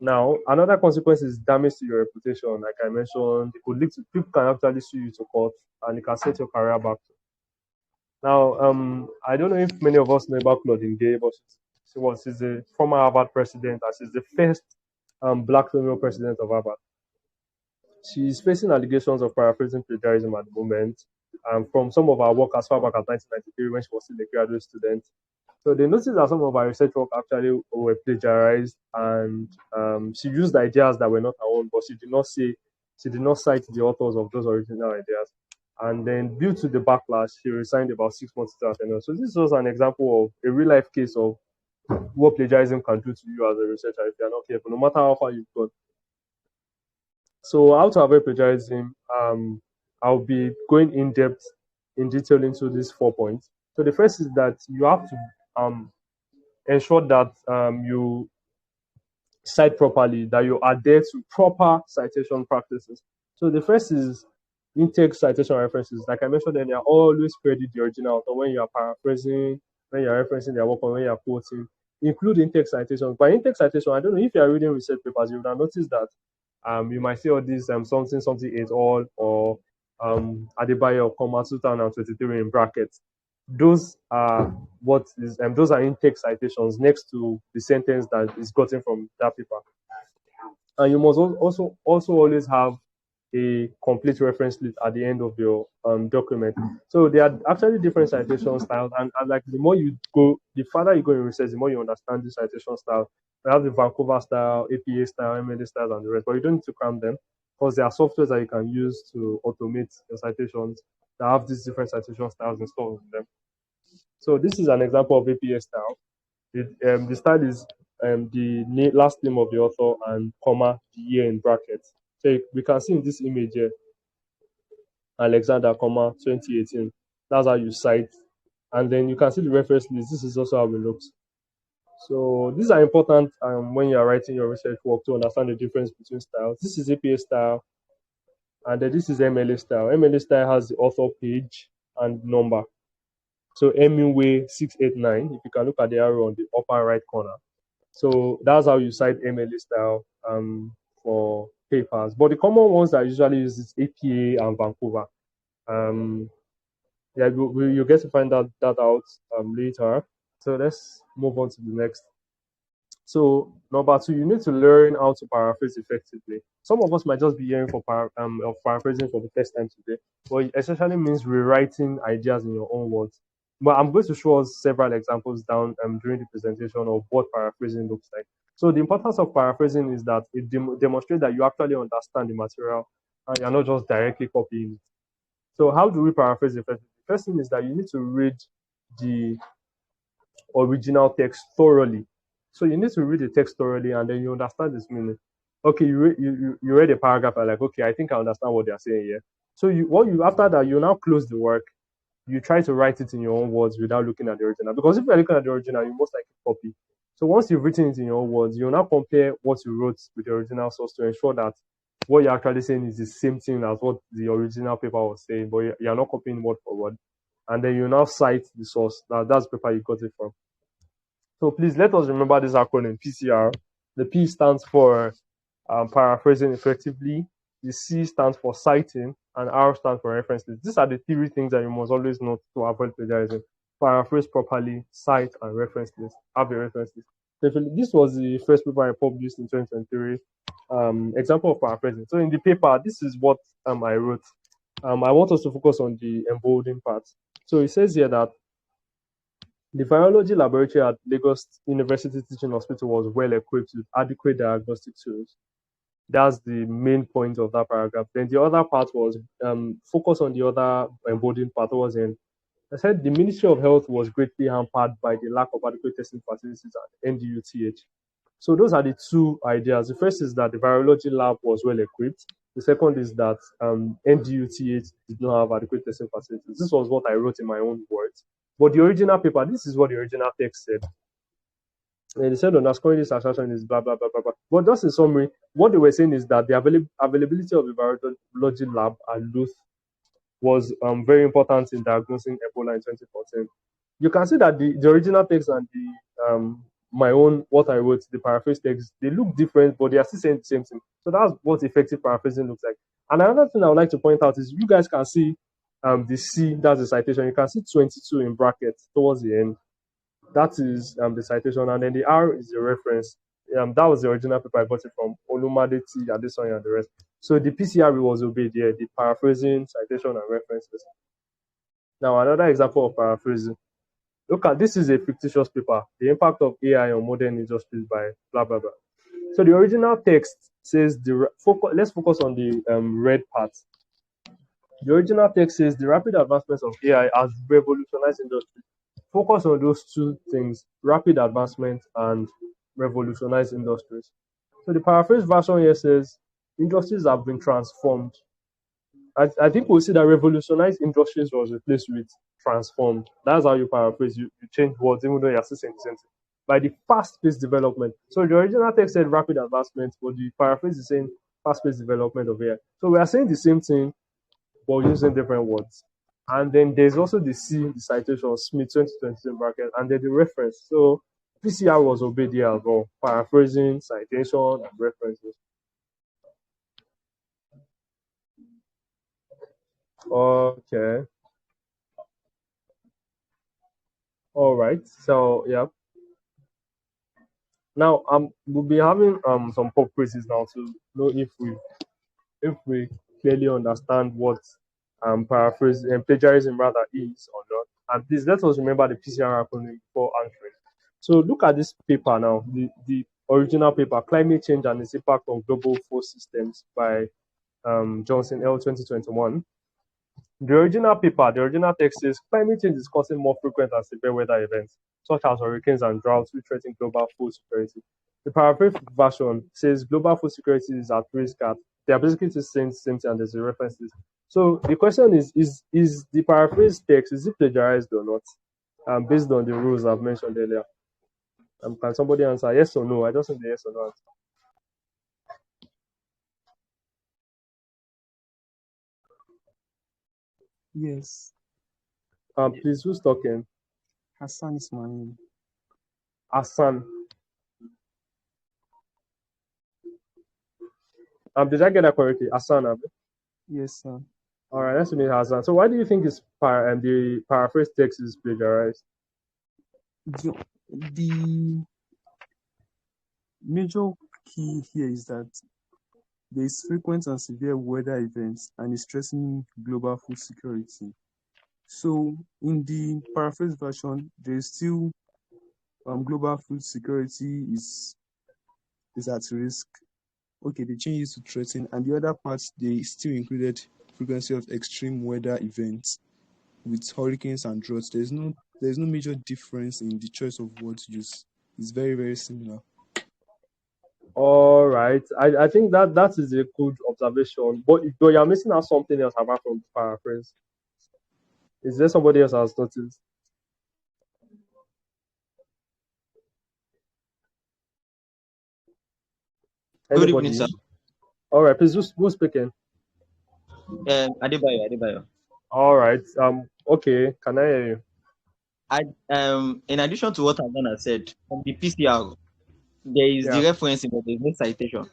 S1: Now, another consequence is damage to your reputation. Like I mentioned, it could lead to people can actually sue you to court and it can set your career back. Now, I don't know if many of us know about Claudine Gay, but she's a former Harvard president and she's the first black female president of Harvard. She's facing allegations of paraphrasing plagiarism at the moment from some of her work as far back as 1993 when she was still a graduate student. So they noticed that some of her research work actually were plagiarized, and she used ideas that were not her own, but she did not cite the authors of those original ideas. And then, due to the backlash, she resigned about 6 months into her tenure. So this was an example of a real life case of what plagiarism can do to you as a researcher if you're not careful, no matter how far you've gone. So how to avoid plagiarism? I'll be going in detail into these 4 points. So the first is that you have to ensure that you cite properly, that you adhere to proper citation practices. So the first is in-text citation references. Like I mentioned earlier, always credit the original author when you are paraphrasing, when you are referencing their work, or when you are quoting. Include in-text citations. By in-text citation, I don't know if you are reading research papers, you would have noticed that you might see all these something et al. Or Adebayo, 2023 in brackets. Those are those are in-text citations next to the sentence that is gotten from that paper. And you must also always have a complete reference list at the end of your document. So there are actually different citation styles, and like the more you go, the farther you go in research, the more you understand the citation style. We have the Vancouver style, APA style, MLA styles, and the rest, but you don't need to cram them because there are softwares that you can use to automate your citations that have these different citation styles installed in them. So this is an example of APA style. The style is the last name of the author and comma the year in brackets. So we can see in this image here, Alexander, 2018. That's how you cite. And then you can see the reference list. This is also how it looks. So these are important when you're writing your research work to understand the difference between styles. This is APA style, and then this is MLA style. MLA style has the author page, and number. So MUA 689, if you can look at the arrow on the upper right corner. So that's how you cite MLA style for papers. But the common ones that I usually use is APA and Vancouver. Yeah, you get to find that out later. So let's move on to the next. So number 2, you need to learn how to paraphrase effectively. Some of us might just be hearing of paraphrasing for the first time today, but it essentially means rewriting ideas in your own words. But I'm going to show us several examples down during the presentation of what paraphrasing looks like. So the importance of paraphrasing is that it demonstrates that you actually understand the material and you're not just directly copying it. So how do we paraphrase effectively? The first thing is that you need to read the original text thoroughly. So you need to read the text thoroughly and then you understand its meaning. Okay, you read a paragraph and like, okay, I think I understand what they're saying here. So after that, you now close the work. You try to write it in your own words without looking at the original. Because if you're looking at the original, you most likely copy. So once you've written it in your own words, you now compare what you wrote with the original source to ensure that what you're actually saying is the same thing as what the original paper was saying, but you're not copying word for word. And then you now cite the source. That's the paper you got it from. So please let us remember this acronym PCR. The P stands for paraphrasing effectively. The C stands for citing, and R stands for reference list. These are the 3 things that you must always note to avoid plagiarism: paraphrase properly, cite, and reference list. Have a reference list. This was the first paper I published in 2023. Example of paraphrasing. So in the paper, this is what I wrote. I want us to focus on the emboldened part. So it says here that the virology laboratory at Lagos University Teaching Hospital was well equipped with adequate diagnostic tools. That's the main point of that paragraph. Then the other part was focus on the other emboldened part towards the end. I said the Ministry of Health was greatly hampered by the lack of adequate testing facilities at NDUTH. So those are the 2 ideas. The first is that the virology lab was well equipped. The second is that NDUTH did not have adequate testing facilities. This was what I wrote in my own words. But the original paper, this is what the original text said. And they said underscoring this assertion is blah, blah, blah, blah, blah. But just in summary, what they were saying is that the availability of the virology lab at Luth was very important in diagnosing Ebola in 2014. You can see that the original text and the my own, what I wrote, the paraphrase text, they look different, but they are still saying the same thing. So that's what effective paraphrasing looks like. And another thing I would like to point out is you guys can see the C, that's the citation. You can see 22 in brackets towards the end. That is the citation, and then the R is the reference. That was the original paper I got it from Olumade T, Adesanya, and the rest. So the PCR was obeyed here, the paraphrasing, citation, and references. Now, another example of paraphrasing. Look at this is a fictitious paper, the impact of AI on modern industries by blah, blah, blah. So the original text says, let's focus on the red part. The original text says the rapid advancements of AI has revolutionized industry. Focus on those 2 things: rapid advancement and revolutionized industries. So the paraphrase version here says industries have been transformed. I think we'll see that revolutionized industries was replaced with transformed. That's how you paraphrase. You change words even though you're still saying the same thing. By the fast-paced development. So the original text said rapid advancement, but the paraphrase is saying fast-paced development of AI. So we are saying the same thing, but using different words. And then there's also the C, the citation, Smith 2022 bracket, and then the reference. So PCR was obeyed here as well. Paraphrasing, citation, and references. Okay. All right. So yeah. Now we'll be having some pop quizzes now to know if we clearly understand what paraphrasing and plagiarism rather is or not. And please let us remember the PCR acronym before answering. So look at this paper now, the original paper, Climate Change and its Impact on Global Food Systems by Johnson L 2021. The original paper, the original text says climate change is causing more frequent and severe weather events, such as hurricanes and droughts, which threaten global food security. The paraphrase version says global food security is at risk at. They are basically saying the same thing, and there's a reference to this. So the question is the paraphrase text, is it plagiarized or not? Based on the rules I've mentioned earlier. Can somebody answer yes or no? I just need the yes or no answer.
S5: Yes.
S1: Please, who's talking?
S5: Hassan is my name.
S1: Hassan. Did I get that correctly? Hassan,
S5: Yes, sir.
S1: All right, let's meet Hassan. So why do you think the paraphrase text is plagiarized?
S5: The major key here is that there is frequent and severe weather events and is threatening global food security. So in the paraphrase version, there is still global food security is at risk. Okay, they changed it to threaten, and the other parts they still included frequency of extreme weather events with hurricanes and droughts. There's no major difference in the choice of words used. It's very, very similar.
S1: All right, I think that is a good observation, but you're missing out something else apart from paraphrase. Is there somebody else has noticed?
S3: Good evening, sir.
S1: All right, please, who's speaking?
S3: Adebayo.
S1: All right. Okay. Can I hear you?
S3: In addition to what Agada said, from the PCR, there is the referencing, but there's no citation.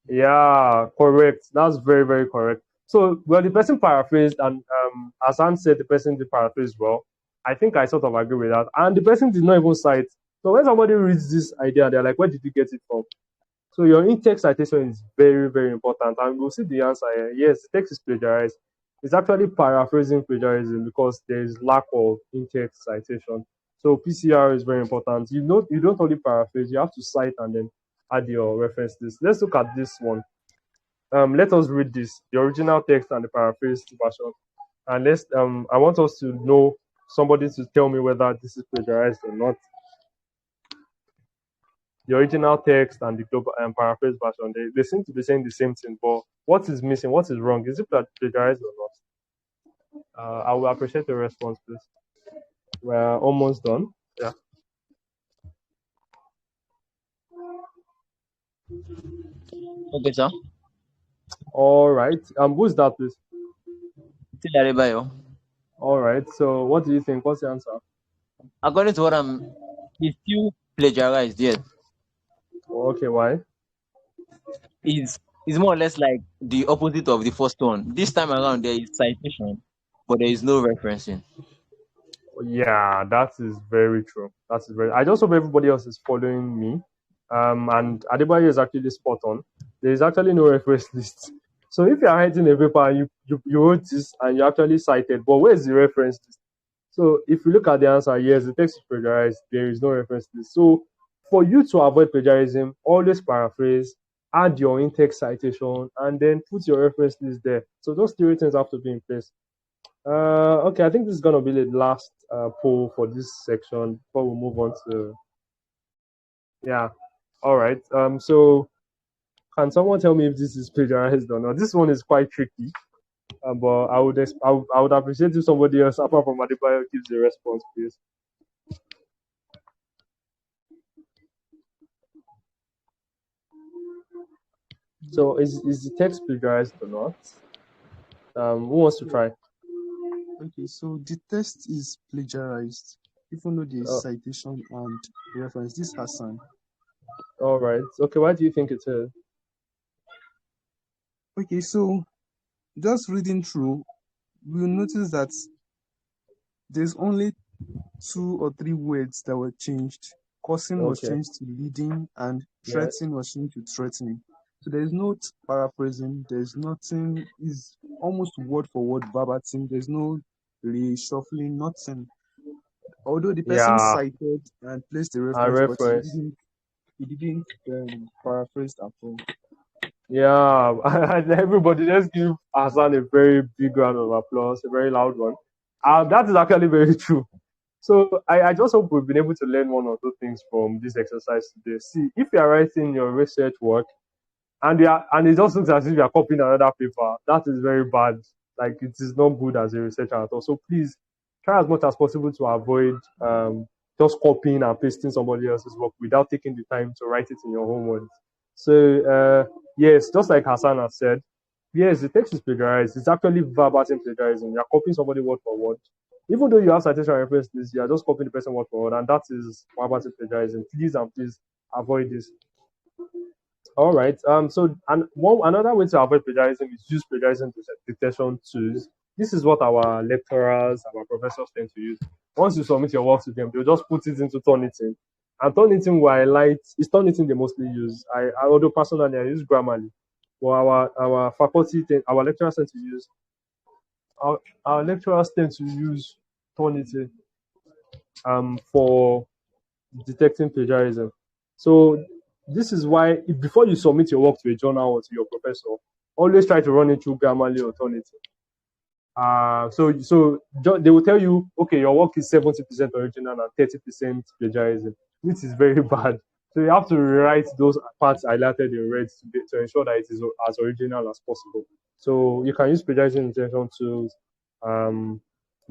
S1: Yeah, correct. That's very, very correct. So, well, the person paraphrased, and Hassan said the person did paraphrase well. I think I sort of agree with that. And the person did not even cite. So when somebody reads this idea, they're like, where did you get it from? So your in-text citation is very, very important. And we'll see the answer here. Yes, the text is plagiarized. It's actually paraphrasing plagiarism because there is lack of in-text citation. So PCR is very important. You don't only paraphrase, you have to cite and then add your reference list. Let's look at this one. Let us read this, the original text and the paraphrased version. And let's I want us to know, somebody to tell me whether this is plagiarized or not. The original text and the global and paraphrase version, they seem to be saying the same thing, but what is missing? What is wrong? Is it plagiarized or not? I will appreciate your response, please. We're almost done. Yeah.
S3: Okay, sir.
S1: All right. Who's that, please?
S3: Still Adebayo.
S1: All right. So, what do you think? What's the answer?
S3: According to what he's still plagiarized, yes.
S1: Okay, why?
S3: It's more or less like the opposite of the first one. This time around, there is citation, but there is no referencing.
S1: Yeah, that is very true. I just hope everybody else is following me. And Adebayo is actually spot on. There is actually no reference list. So if you are writing a paper and you wrote this and you actually cited, but where is the reference list? So if you look at the answer, yes, the text is plagiarized. There is no reference list. So for you to avoid plagiarism, always paraphrase, add your in-text citation, and then put your reference list there. So those three things have to be in place. Okay, I think this is going to be the last poll for this section before we move on to... Yeah, all right. So can someone tell me if this is plagiarized or not? This one is quite tricky, but I would appreciate if somebody else, apart from Adebayo, gives a response, please. So is the text plagiarized or not? Who wants to try?
S5: Okay, so the text is plagiarized, even though there is citation and reference. This Hassan.
S1: All right. Okay, why do you think it is?
S5: Okay, so just reading through, we'll notice that there's only 2 or 3 words that were changed. Causing was changed to leading, and threatening was changed to threatening. So there's no paraphrasing, there's nothing, is almost word for word verbatim, there's no reshuffling, nothing. Although the person cited and placed the reference, but he didn't paraphrase at all.
S1: Yeah, and everybody, let's give Hassan a very big round of applause, a very loud one. That is actually very true. So I just hope we've been able to learn one or two things from this exercise today. See, if you are writing your research work and it just looks as if you are copying another paper, that is very bad. Like, it is not good as a researcher at all. So please try as much as possible to avoid just copying and pasting somebody else's work without taking the time to write it in your own words. So yes, just like Hassan has said, yes, the text is plagiarized. It's actually verbatim plagiarism. You're copying somebody word for word. Even though you have citation reference list, you are just copying the person word for word, and that is what plagiarism. Please and please avoid this. All right. So, another way to avoid plagiarism is use plagiarism detection tools. This is what our lecturers, our professors tend to use. Once you submit your work to them, they'll just put it into Turnitin. And Turnitin, will highlight, it's Turnitin they mostly use. Although personally, I use Grammarly. But our faculty, our lecturers tend to use, our lecturers tend to use Turnitin for detecting plagiarism. So this is why before you submit your work to a journal or to your professor, always try to run it through Grammarly or Turnitin. So they will tell you, okay, your work is 70% original and 30% plagiarism, which is very bad. So you have to rewrite those parts highlighted in red to ensure that it is as original as possible. So you can use plagiarism detection tools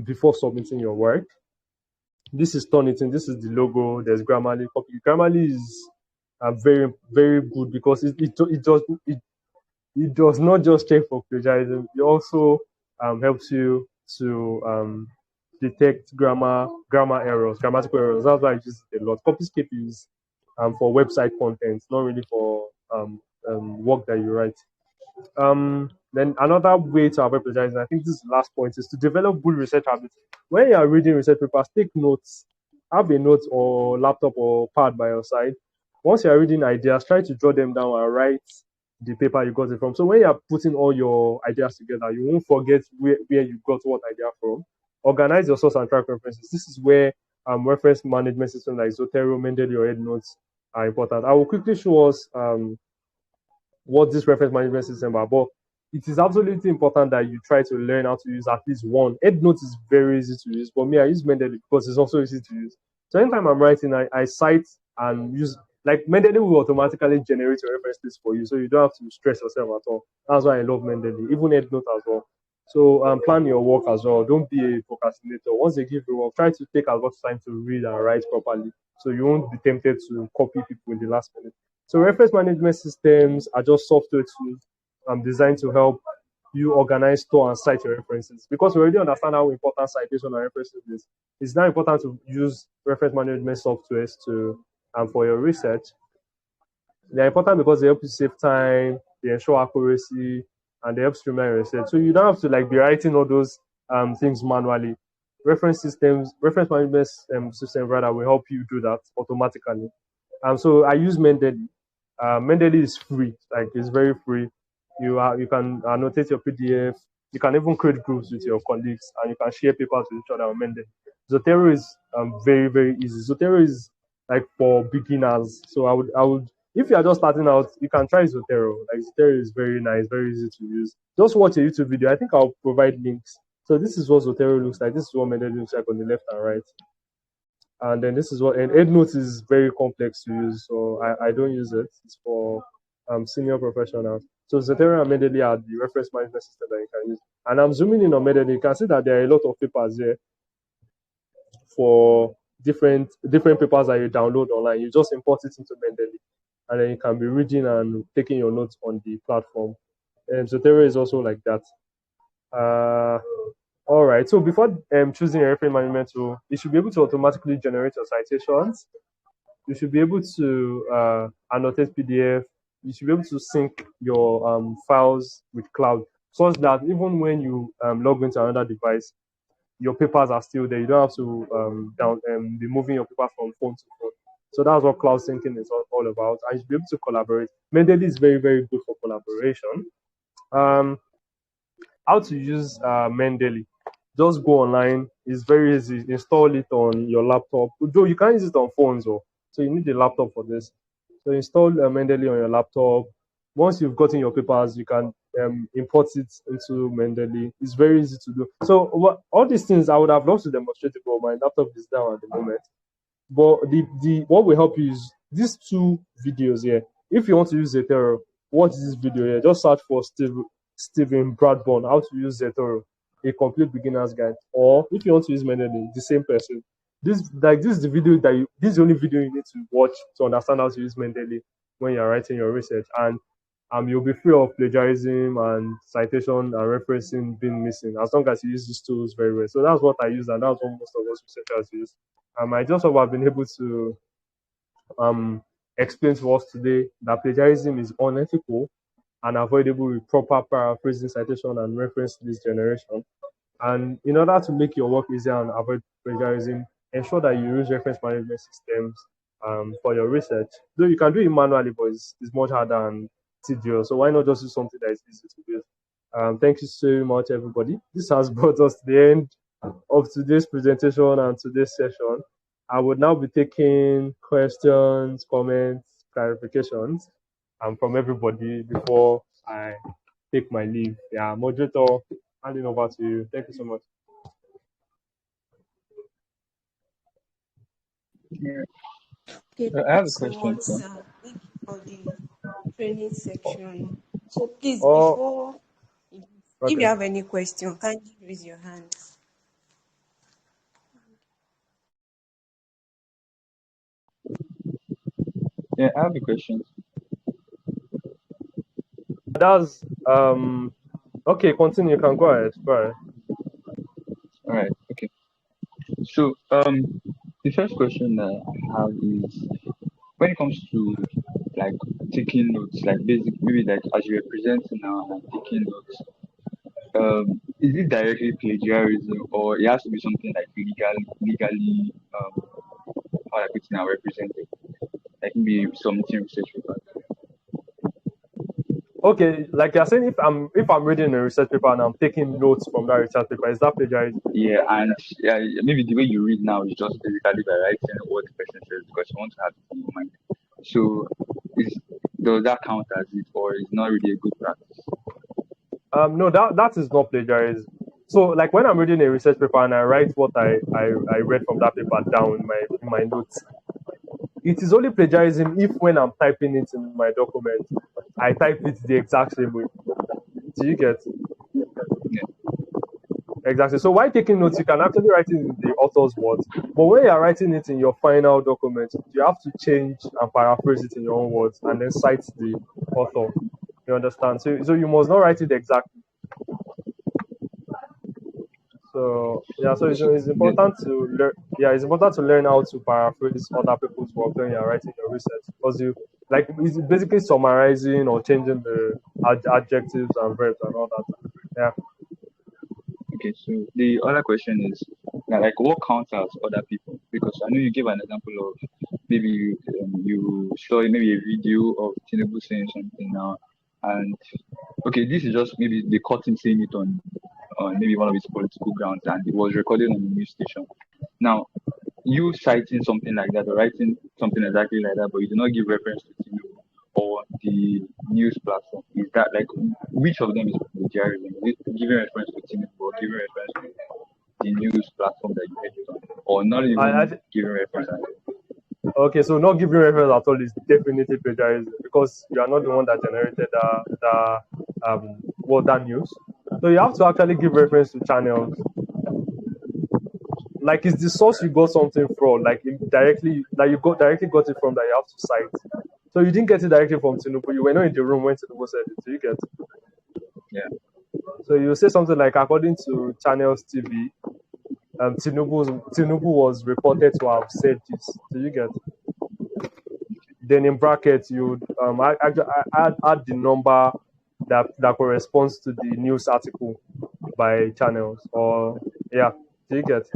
S1: before submitting your work. This is Turnitin. This is the logo. There's Grammarly. Grammarly is very, very good because it does not just check for plagiarism. It also helps you to detect grammar errors, grammatical errors. That's why I use it a lot. Copyscape is for website content, not really for work that you write. Then another way to avoid plagiarism, I think this is the last point, is to develop good research habits. When you are reading research papers, take notes. Have a note or laptop or pad by your side. Once you are reading ideas, try to jot them down and write the paper you got it from. So when you are putting all your ideas together, you won't forget where you got what idea from. Organize your source and track references. This is where reference management systems like Zotero, Mendeley, or EndNotes are important. I will quickly show us what this reference management system are, but it is absolutely important that you try to learn how to use at least one. EndNotes is very easy to use, but me, I use Mendeley because it's also easy to use. So anytime I'm writing, I cite and use, like Mendeley will automatically generate a reference list for you, so you don't have to stress yourself at all. That's why I love Mendeley, even EndNote as well. So plan your work as well. Don't be a procrastinator. Once they give you work, try to take as much time to read and write properly, so you won't be tempted to copy people in the last minute. So reference management systems are just software tools designed to help you organize, store, and cite your references. Because we already understand how important citation and references is, it's now important to use reference management softwares to for your research. They're important because they help you save time, they ensure accuracy, and they help streamline your research. So you don't have to be writing all those things manually. Reference management system rather will help you do that automatically. So I use Mendeley. Mendeley is free, it's very free. You can annotate your PDF. You can even create groups with your colleagues, and you can share papers with each other on Mendeley. Zotero is very, very easy. Zotero is for beginners. So I would if you are just starting out, you can try Zotero. Zotero is very nice, very easy to use. Just watch a YouTube video. I think I'll provide links. So this is what Zotero looks like. This is what Mendeley looks like on the left and right. And then this is what, and EndNotes is very complex to use, so I don't use it. It's for senior professionals. So Zotero and Mendeley are the reference management system that you can use. And I'm zooming in on Mendeley. You can see that there are a lot of papers here for different papers that you download online. You just import it into Mendeley, and then you can be reading and taking your notes on the platform. And Zotero is also like that. All right. So before choosing a reference management tool, you should be able to automatically generate your citations. You should be able to annotate PDF. You should be able to sync your files with cloud, such that even when you log into another device, your papers are still there. You don't have to be moving your papers from phone to phone. So that's what cloud syncing is all about. And you should be able to collaborate. Mendeley is very, very good for collaboration. How to use Mendeley? Just go online. It's very easy. Install it on your laptop. Though you can't use it on phones, so you need a laptop for this. So install Mendeley on your laptop. Once you've gotten your papers, you can import it into Mendeley. It's very easy to do. So all these things I would have loved to demonstrate it, but my laptop is down at the moment. But what will help you is these two videos here. If you want to use Zotero, watch this video here. Just search for Stephen Bradburn, how to use Zotero, a complete beginner's guide. Or if you want to use Mendeley, the same person. This is the video this is the only video you need to watch to understand how to use Mendeley when you're writing your research. And you'll be free of plagiarism and citation and referencing being missing as long as you use these tools very well. So that's what I use, and that's what most of us researchers use. I just hope I've been able to explain to us today that plagiarism is unethical and avoidable with proper paraphrasing, citation, and reference to this generation. And in order to make your work easier and avoid plagiarism, ensure that you use reference management systems for your research. Though you can do it manually, but it's much harder and tedious. So why not just use something that is easy to use? Thank you so much, everybody. This has brought us to the end of today's presentation and today's session. I would now be taking questions, comments, clarifications from everybody before I take my leave. Yeah, moderator, handing over to you. Thank you so much.
S8: Okay,
S9: I have a
S8: so
S9: question.
S8: thank you for the training section. So please,
S1: Oh,
S8: if
S1: okay.
S8: you have any question, kindly raise your hand.
S9: Yeah, I have a question.
S1: That's okay. Continue. You can go ahead. Go ahead.
S9: All right. Okay. So, the first question that I have is when it comes to like taking notes, like basic, maybe like as you were presenting now, like taking notes. Is it directly plagiarism, or it has to be something like legally, how I put it now, represented, like maybe submitting research paper?
S1: Okay, like you're saying, if I'm reading a research paper and I'm taking notes from that research paper, is that plagiarism?
S9: Yeah, and yeah, maybe the way you read now is just basically by writing what the person says because you want to have it in your mind. So, does that count as it, or is not really a good practice?
S1: No, that is not plagiarism. So, like when I'm reading a research paper and I write what I read from that paper down in my notes, it is only plagiarism if when I'm typing it in my document, I type it the exact same way. Do you get?
S9: Yeah.
S1: Exactly. So while taking notes, you can actually write it in the author's words. But when you're writing it in your final document, you have to change and paraphrase it in your own words and then cite the author. You understand? So you must not write it exactly. So yeah, so it's important to learn. Yeah, it's important to learn how to paraphrase other people's work when you're writing your research because it's basically summarizing or changing the adjectives and verbs and all that. Yeah.
S9: Okay, so the other question is like what counts as other people? Because I know you gave an example of maybe you saw maybe a video of Tinubu saying something now, and okay, this is just maybe they caught him saying it on maybe one of his political grounds, and it was recorded on the news station. Now, you citing something like that or writing something exactly like that, but you do not give reference to Tinubu or the news platform, is that like which of them is plagiarism? Is it giving reference to Tinubu or giving reference to the news platform that you heard it on, or not even giving reference?
S1: Okay, so not giving reference at all is definitely plagiarism because you are not the one that generated that news. So you have to actually give reference to channels. Like it's the source you got something from, like directly got it from that you have to cite. So you didn't get it directly from Tinubu. You were not in the room when Tinubu said it. So you get it.
S9: Yeah.
S1: So you say something like, according to Channels TV, Tinubu was reported to have said this. So you get it. Then in brackets you add the number that corresponds to the news article by channels, or yeah. So you get it.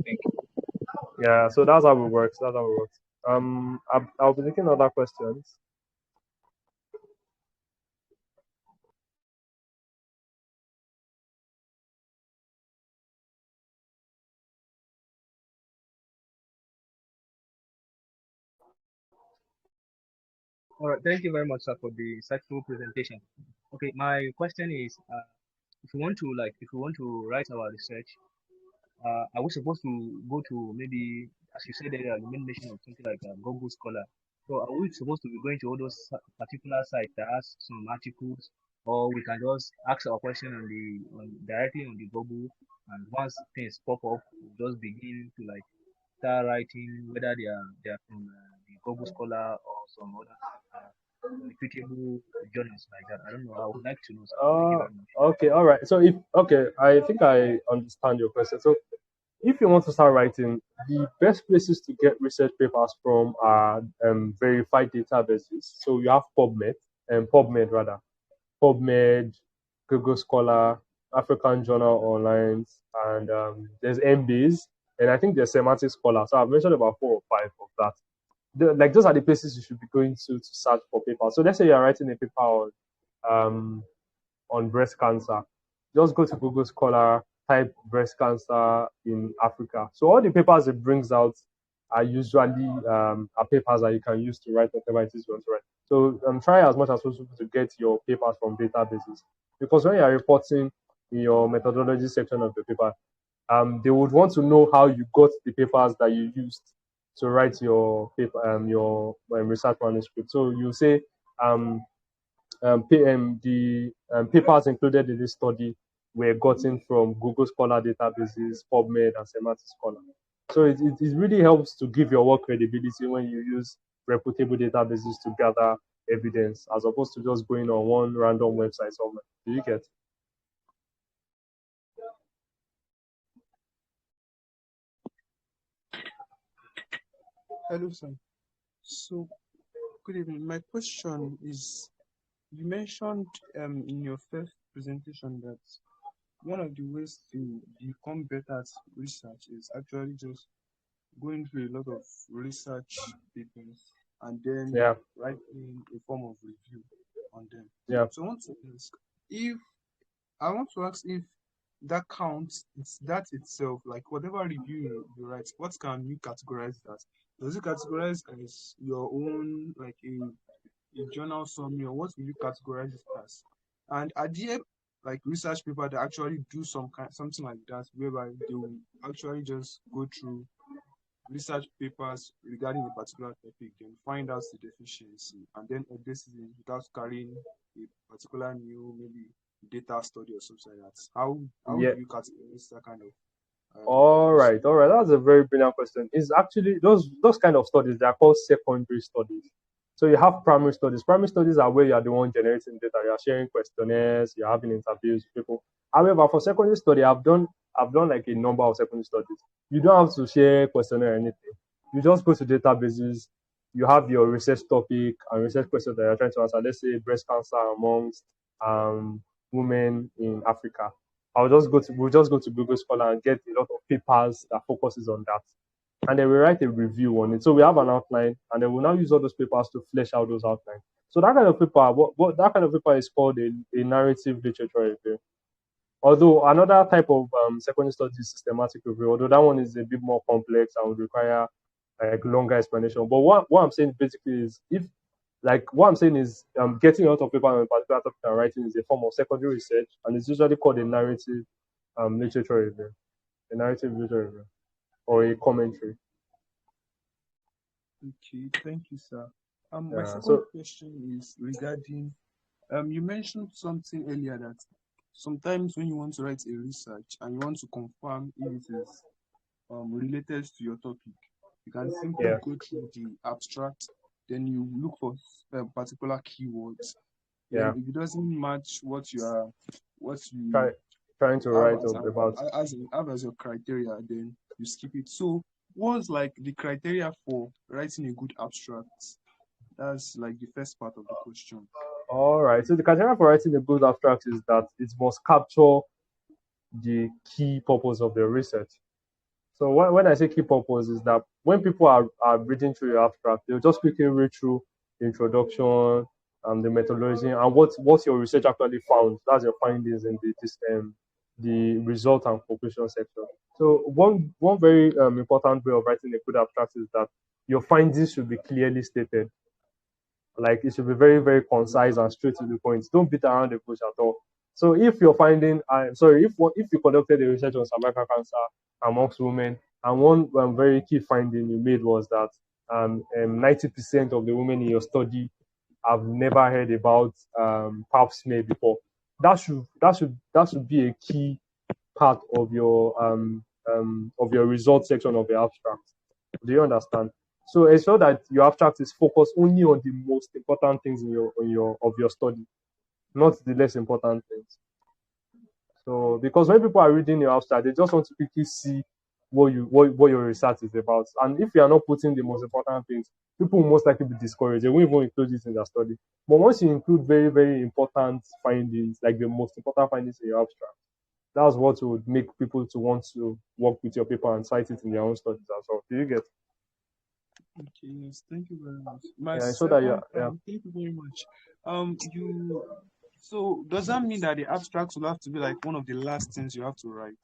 S9: Thank you.
S1: Yeah, so that's how it works. I'll be taking other questions.
S7: All right, thank you very much, sir, for the insightful presentation. Okay, my question is, if we want to write our research, are we supposed to go to maybe, as you said earlier, you made mention of something like Google Scholar. So are we supposed to be going to all those particular sites that has some articles, or we can just ask our question directly on the Google, and once things pop up, we'll just begin to like start writing whether they are from the Google Scholar or some other reputable journals like that. I don't know. I would like to know. Sir. Thank you very much.
S1: Okay, all right. So I think I understand your question. So if you want to start writing, the best places to get research papers from are verified databases. So you have PubMed rather, PubMed, Google Scholar, African Journal Online, and there's Embase, and I think there's Semantic Scholar. So I've mentioned about 4 or 5 of that. Like those are the places you should be going to search for papers. So let's say you're writing a paper um, on breast cancer. Just go to Google Scholar, type breast cancer in Africa. So all the papers it brings out are usually are papers that you can use to write whatever it is you want to write. So try as much as possible to get your papers from databases, because when you are reporting in your methodology section of the paper, they would want to know how you got the papers that you used to write your paper, your research manuscript. So you say the papers included in this study were gotten from Google Scholar databases, PubMed, and Semantic Scholar. So it really helps to give your work credibility when you use reputable databases to gather evidence, as opposed to just going on one random website somewhere. Do you get?
S5: Hello, sir. So, good evening. My question is, you mentioned in your first presentation that one of the ways to become better at research is actually just going through a lot of research papers and then
S1: Yeah,
S5: writing a form of review on them.
S1: yeah.
S5: So I want to ask if that counts, it's that itself, like whatever review you write, what can you categorize that? Does it categorize as your own, like a journal summary, or what will you categorize it as? And are there like research paper that actually do something like that, whereby they will actually just go through research papers regarding a particular topic, then find out the deficiency, and then address it without carrying a particular new maybe data study or something like that? How
S1: Yeah.
S5: do you categorize that kind of
S1: All
S5: reviews?
S1: right, all right. That's a very brilliant question. It's actually those kind of studies, they are called secondary studies. So you have primary studies. Primary studies are where you are the one generating data. You are sharing questionnaires. You're having interviews with people. However, for secondary study, I've done like a number of secondary studies. You don't have to share questionnaire or anything. You just go to databases. You have your research topic and research question that you're trying to answer. Let's say breast cancer amongst um, women in Africa. We'll just go to Google Scholar and get a lot of papers that focuses on that. And then we write a review on it. So we have an outline, and then we'll now use all those papers to flesh out those outlines. So that kind of paper, what that kind of paper is called a narrative literature review. Although another type of secondary study is systematic review, although that one is a bit more complex and would require like longer explanation. But what I'm saying basically is if like what I'm saying is getting a lot of paper on a particular topic and writing is a form of secondary research, and it's usually called a narrative literature review, a narrative literature review, or a commentary.
S5: Okay, thank you, sir. My
S1: Yeah.
S5: second
S1: So
S5: question is regarding you mentioned something earlier that sometimes when you want to write a research and you want to confirm if it is related to your topic, you can simply
S1: yeah,
S5: go through the abstract, then you look for particular keywords. Then
S1: yeah.
S5: if it doesn't match what you
S1: Try, trying to
S5: have
S1: write
S5: as
S1: about.
S5: as your criteria, then you skip it. So what's like the criteria for writing a good abstract? That's like the first part of the question.
S1: All right. So the criteria for writing a good abstract is that it must capture the key purpose of the research. So when I say key purpose is that when people are reading through your abstract, they'll just quickly read through the introduction and the methodology and what your research actually found. That's your findings in the result and conclusion section. So one very important way of writing a good abstract is that your findings should be clearly stated. Like it should be very, very concise and straight to the point. Don't beat around the bush at all. So if you're finding, if you conducted a research on cervical cancer amongst women, and one very key finding you made was that 90% of the women in your study have never heard about pap smear before. That should be a key part of your result section of the abstract. Do you understand? So ensure that your abstract is focused only on the most important things in your study, not the less important things. So because when people are reading your abstract, they just want to quickly see what your research is about. And if you are not putting the most important things, people will most likely be discouraged. They won't even include it in their study. But once you include very, very important findings, like the most important findings in your abstract, that's what would make people to want to work with your paper and cite it in their own studies as well. Do you get?
S5: Okay, yes, thank you very much. My
S1: Yeah, so that
S5: second,
S1: yeah.
S5: thank you very much. So does that mean that the abstract will have to be like one of the last things you have to write?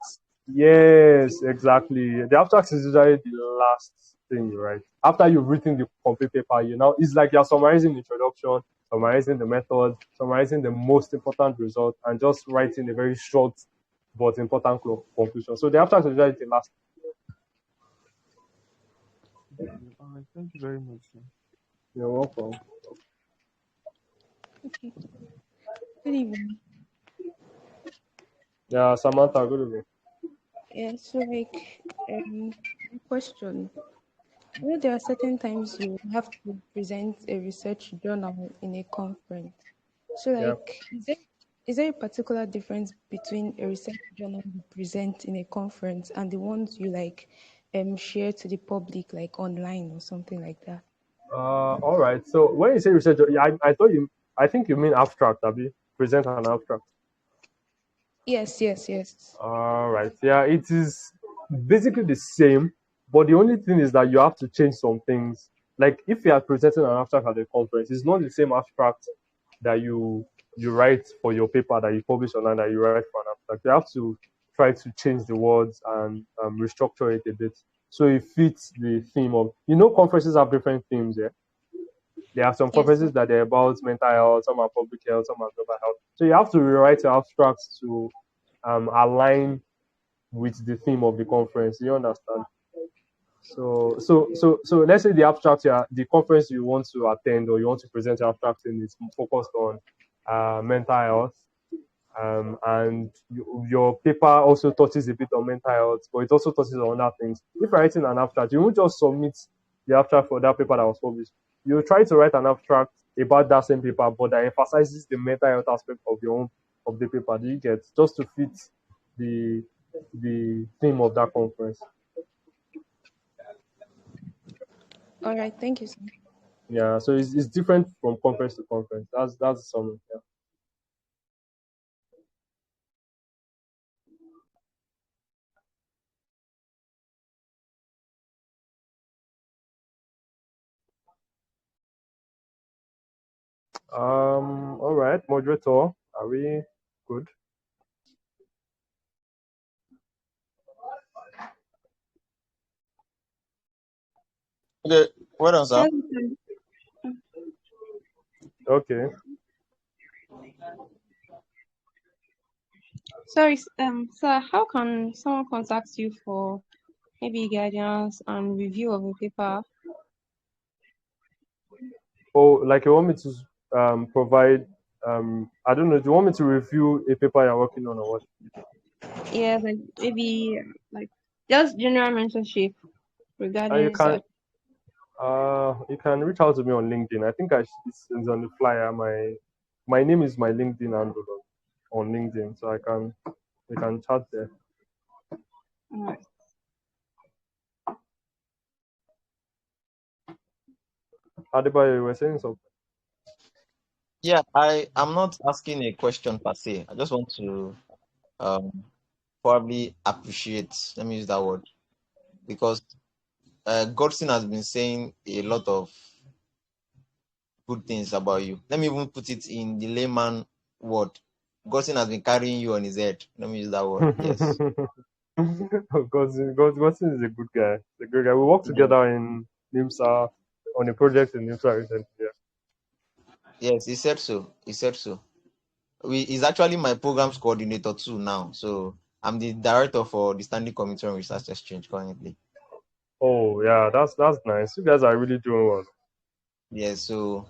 S1: Yes, exactly. The abstract is usually the last thing you write. After you've written the complete paper, it's like you're summarizing the introduction, summarizing the method, summarizing the most important result, and just writing a very short but important conclusion. So the abstract is usually the last.
S5: Okay, all right, thank you very much, sir.
S1: You're welcome.
S8: Okay. Good evening.
S1: Yeah, Samantha, good evening.
S8: Yeah, so question. There are certain times you have to present a research journal in a conference. So
S1: Yeah.
S8: is there a particular difference between a research journal you present in a conference and the ones you share to the public like online or something like that?
S1: All right. So when you say research, I think you mean abstract, Abi. Present an abstract.
S8: Yes.
S1: All right. Yeah, it is basically the same, but the only thing is that you have to change some things. Like if you are presenting an abstract at a conference, it's not the same abstract that you write for your paper that you publish online that you write for an abstract. You have to try to change the words and restructure it a bit so it fits the theme of. Conferences have different themes. Yeah, there are some
S8: Yes.
S1: conferences that are about mental health, some are public health, some are global health. So you have to rewrite your abstracts to align with the theme of the conference. You understand? So let's say the abstract, the conference you want to attend or you want to present your abstract in is focused on mental health, and your paper also touches a bit on mental health, but it also touches on other things. If you're writing an abstract, you won't just submit the abstract for that paper that was published. You try to write an abstract about that same paper, but that emphasizes the mental health aspect of of the paper. Do you get, just to fit the the theme of that conference?
S8: All right, thank you, sir.
S1: Yeah, so it's different from conference to conference. That's some. Yeah. All right, moderator, are we good?
S3: Okay, well done, sir.
S1: Okay.
S6: Sorry, sir, how can someone contact you for maybe guidance and review of a paper?
S1: Oh, like you want me to provide I don't know. Do you want me to review a paper you're working on or what?
S6: Yeah, like maybe like just general mentorship
S1: And
S6: regarding research.
S1: you can reach out to me on LinkedIn. I think it's on the flyer. My name is my LinkedIn handle on LinkedIn, so we can chat there.
S6: Alright.
S1: Adebayo, you were saying something.
S3: Yeah, I'm not asking a question per se. I just want to um probably appreciate. Let me use that word because Godson has been saying a lot of good things about you. Let me even put it in the layman word. Godson has been carrying you on his head. Let me use that word. Yes.
S1: Godson is a good guy. He's a good guy. We worked
S3: Yeah.
S1: together in NIMSA on a project in NIMSA recently. Yeah.
S3: Yes, he said so. He said so. He's actually my programs coordinator too now. So I'm the director for the Standing Committee on Research Exchange currently.
S1: Oh yeah, that's nice. You guys are really doing well.
S3: Yeah, so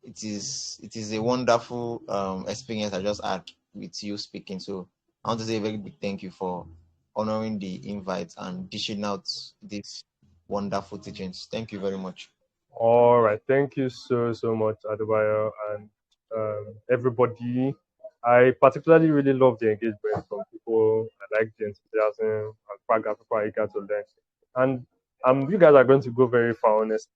S3: it is a wonderful experience I just had with you speaking. So I want to say a very big thank you for honoring the invite and dishing out this wonderful teachings. Thank you very much.
S1: All right. Thank you so much, Adebayo, and everybody. I particularly really love the engagement from people. I like the enthusiasm and fact that people are eager to learn. And you guys are going to go very far, honestly.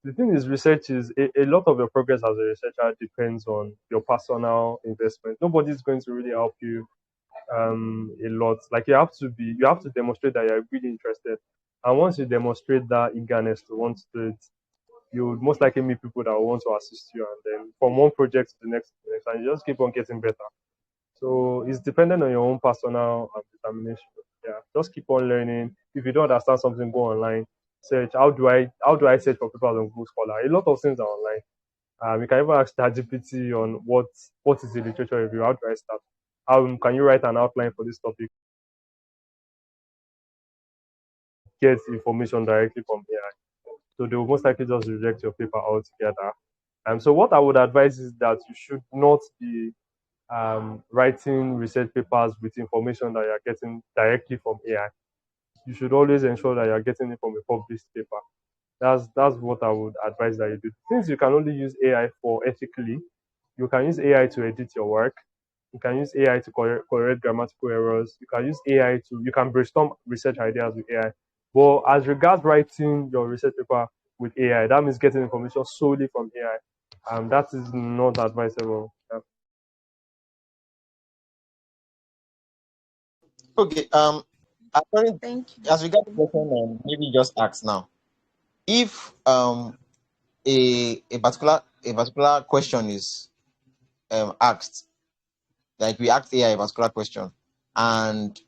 S1: The thing is, research is a lot of your progress as a researcher depends on your personal investment. Nobody's going to really help you a lot. Like you have to demonstrate that you're really interested. And once you demonstrate that eagerness to want to do it, you would most likely meet people that will want to assist you, and then from one project to the next, and you just keep on getting better. So it's dependent on your own personal determination. Yeah, just keep on learning. If you don't understand something, go online, search. How do I search for people on Google Scholar? A lot of things are online. You can even ask ChatGPT on what is the literature review. How do I start? How can you write an outline for this topic? Get information directly from AI. So they will most likely just reject your paper altogether. So what I would advise is that you should not be writing research papers with information that you're getting directly from AI. You should always ensure that you're getting it from a published paper. That's what I would advise that you do. Since you can only use AI for ethically, you can use AI to edit your work. You can use AI to correct grammatical errors. You can brainstorm research ideas with AI. But as regards writing your research paper with AI, that means getting information solely from AI. That is not advisable. Yeah.
S3: Okay. According,
S8: Thank you.
S3: as regards the question, maybe just ask now. If a particular question is asked, like we asked AI a particular question, and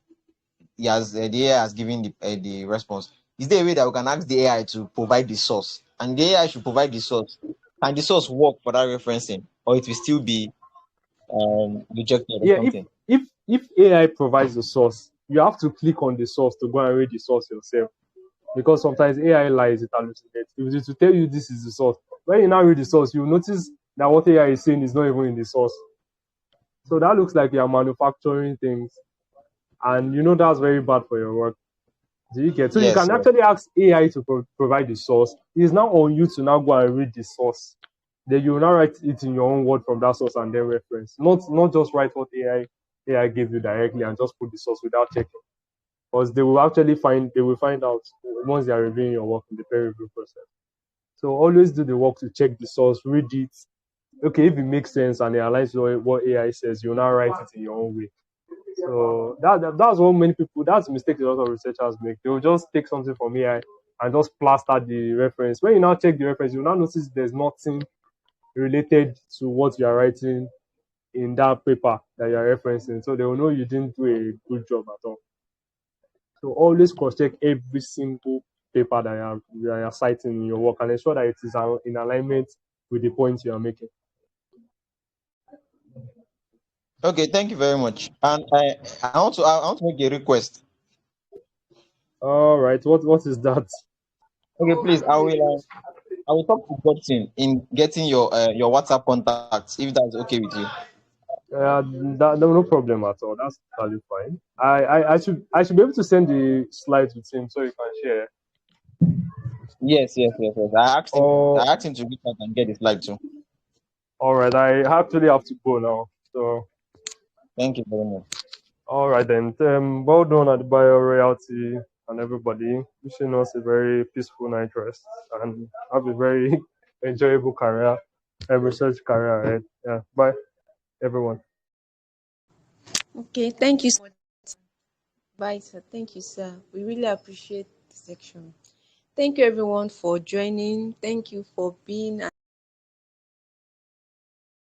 S3: the AI has given the response. Is there a way that we can ask the AI to provide the source, and the AI should provide the source? Can the source work for that referencing, or it will still be rejected or
S1: Yeah,
S3: something?
S1: if AI provides the source, you have to click on the source to go and read the source yourself. Because sometimes AI lies, it hallucinates. It will tell you this is the source. When you now read the source, you notice that what AI is saying is not even in the source. So that looks like you're manufacturing things. And that's very bad for your work. Do you get? So you
S3: Yes,
S1: can
S3: yes.
S1: actually ask AI to provide the source. It's now on you to now go and read the source. Then you will now write it in your own word from that source and then reference. Not just write what AI gave you directly and just put the source without checking. Because they will find out once they are reviewing your work in the peer review process. So always do the work to check the source, read it. Okay, if it makes sense and it aligns with what AI says, you'll now write it in your own way. So that's what many people, that's the mistake a lot of researchers make. They'll just take something from AI and just plaster the reference. When you now check the reference, you'll now notice there's nothing related to what you are writing in that paper that you're referencing. So they will know you didn't do a good job at all. So always cross-check every single paper that you are citing in your work and ensure that it is in alignment with the points you are making.
S3: Okay, thank you very much. And I want to make a request.
S1: All right, what is that?
S3: Okay, please, I will talk to Godson in getting your WhatsApp contacts if that's okay with you.
S1: No problem at all. That's totally fine. I should be able to send the slides with him so you can share.
S3: Yes. I asked him.
S1: Oh,
S3: I asked him to reach out and get his slide too.
S1: all right. I actually have to go now. So,
S3: Thank you very much.
S1: all right then. Well done at the Bio Royalty and everybody. Wishing us a very peaceful night rest and have a very enjoyable career, research career ahead. Yeah. Bye, everyone.
S8: Okay, thank you so much. Bye, sir. Thank you, sir. We really appreciate the section. Thank you, everyone, for joining. Thank you for being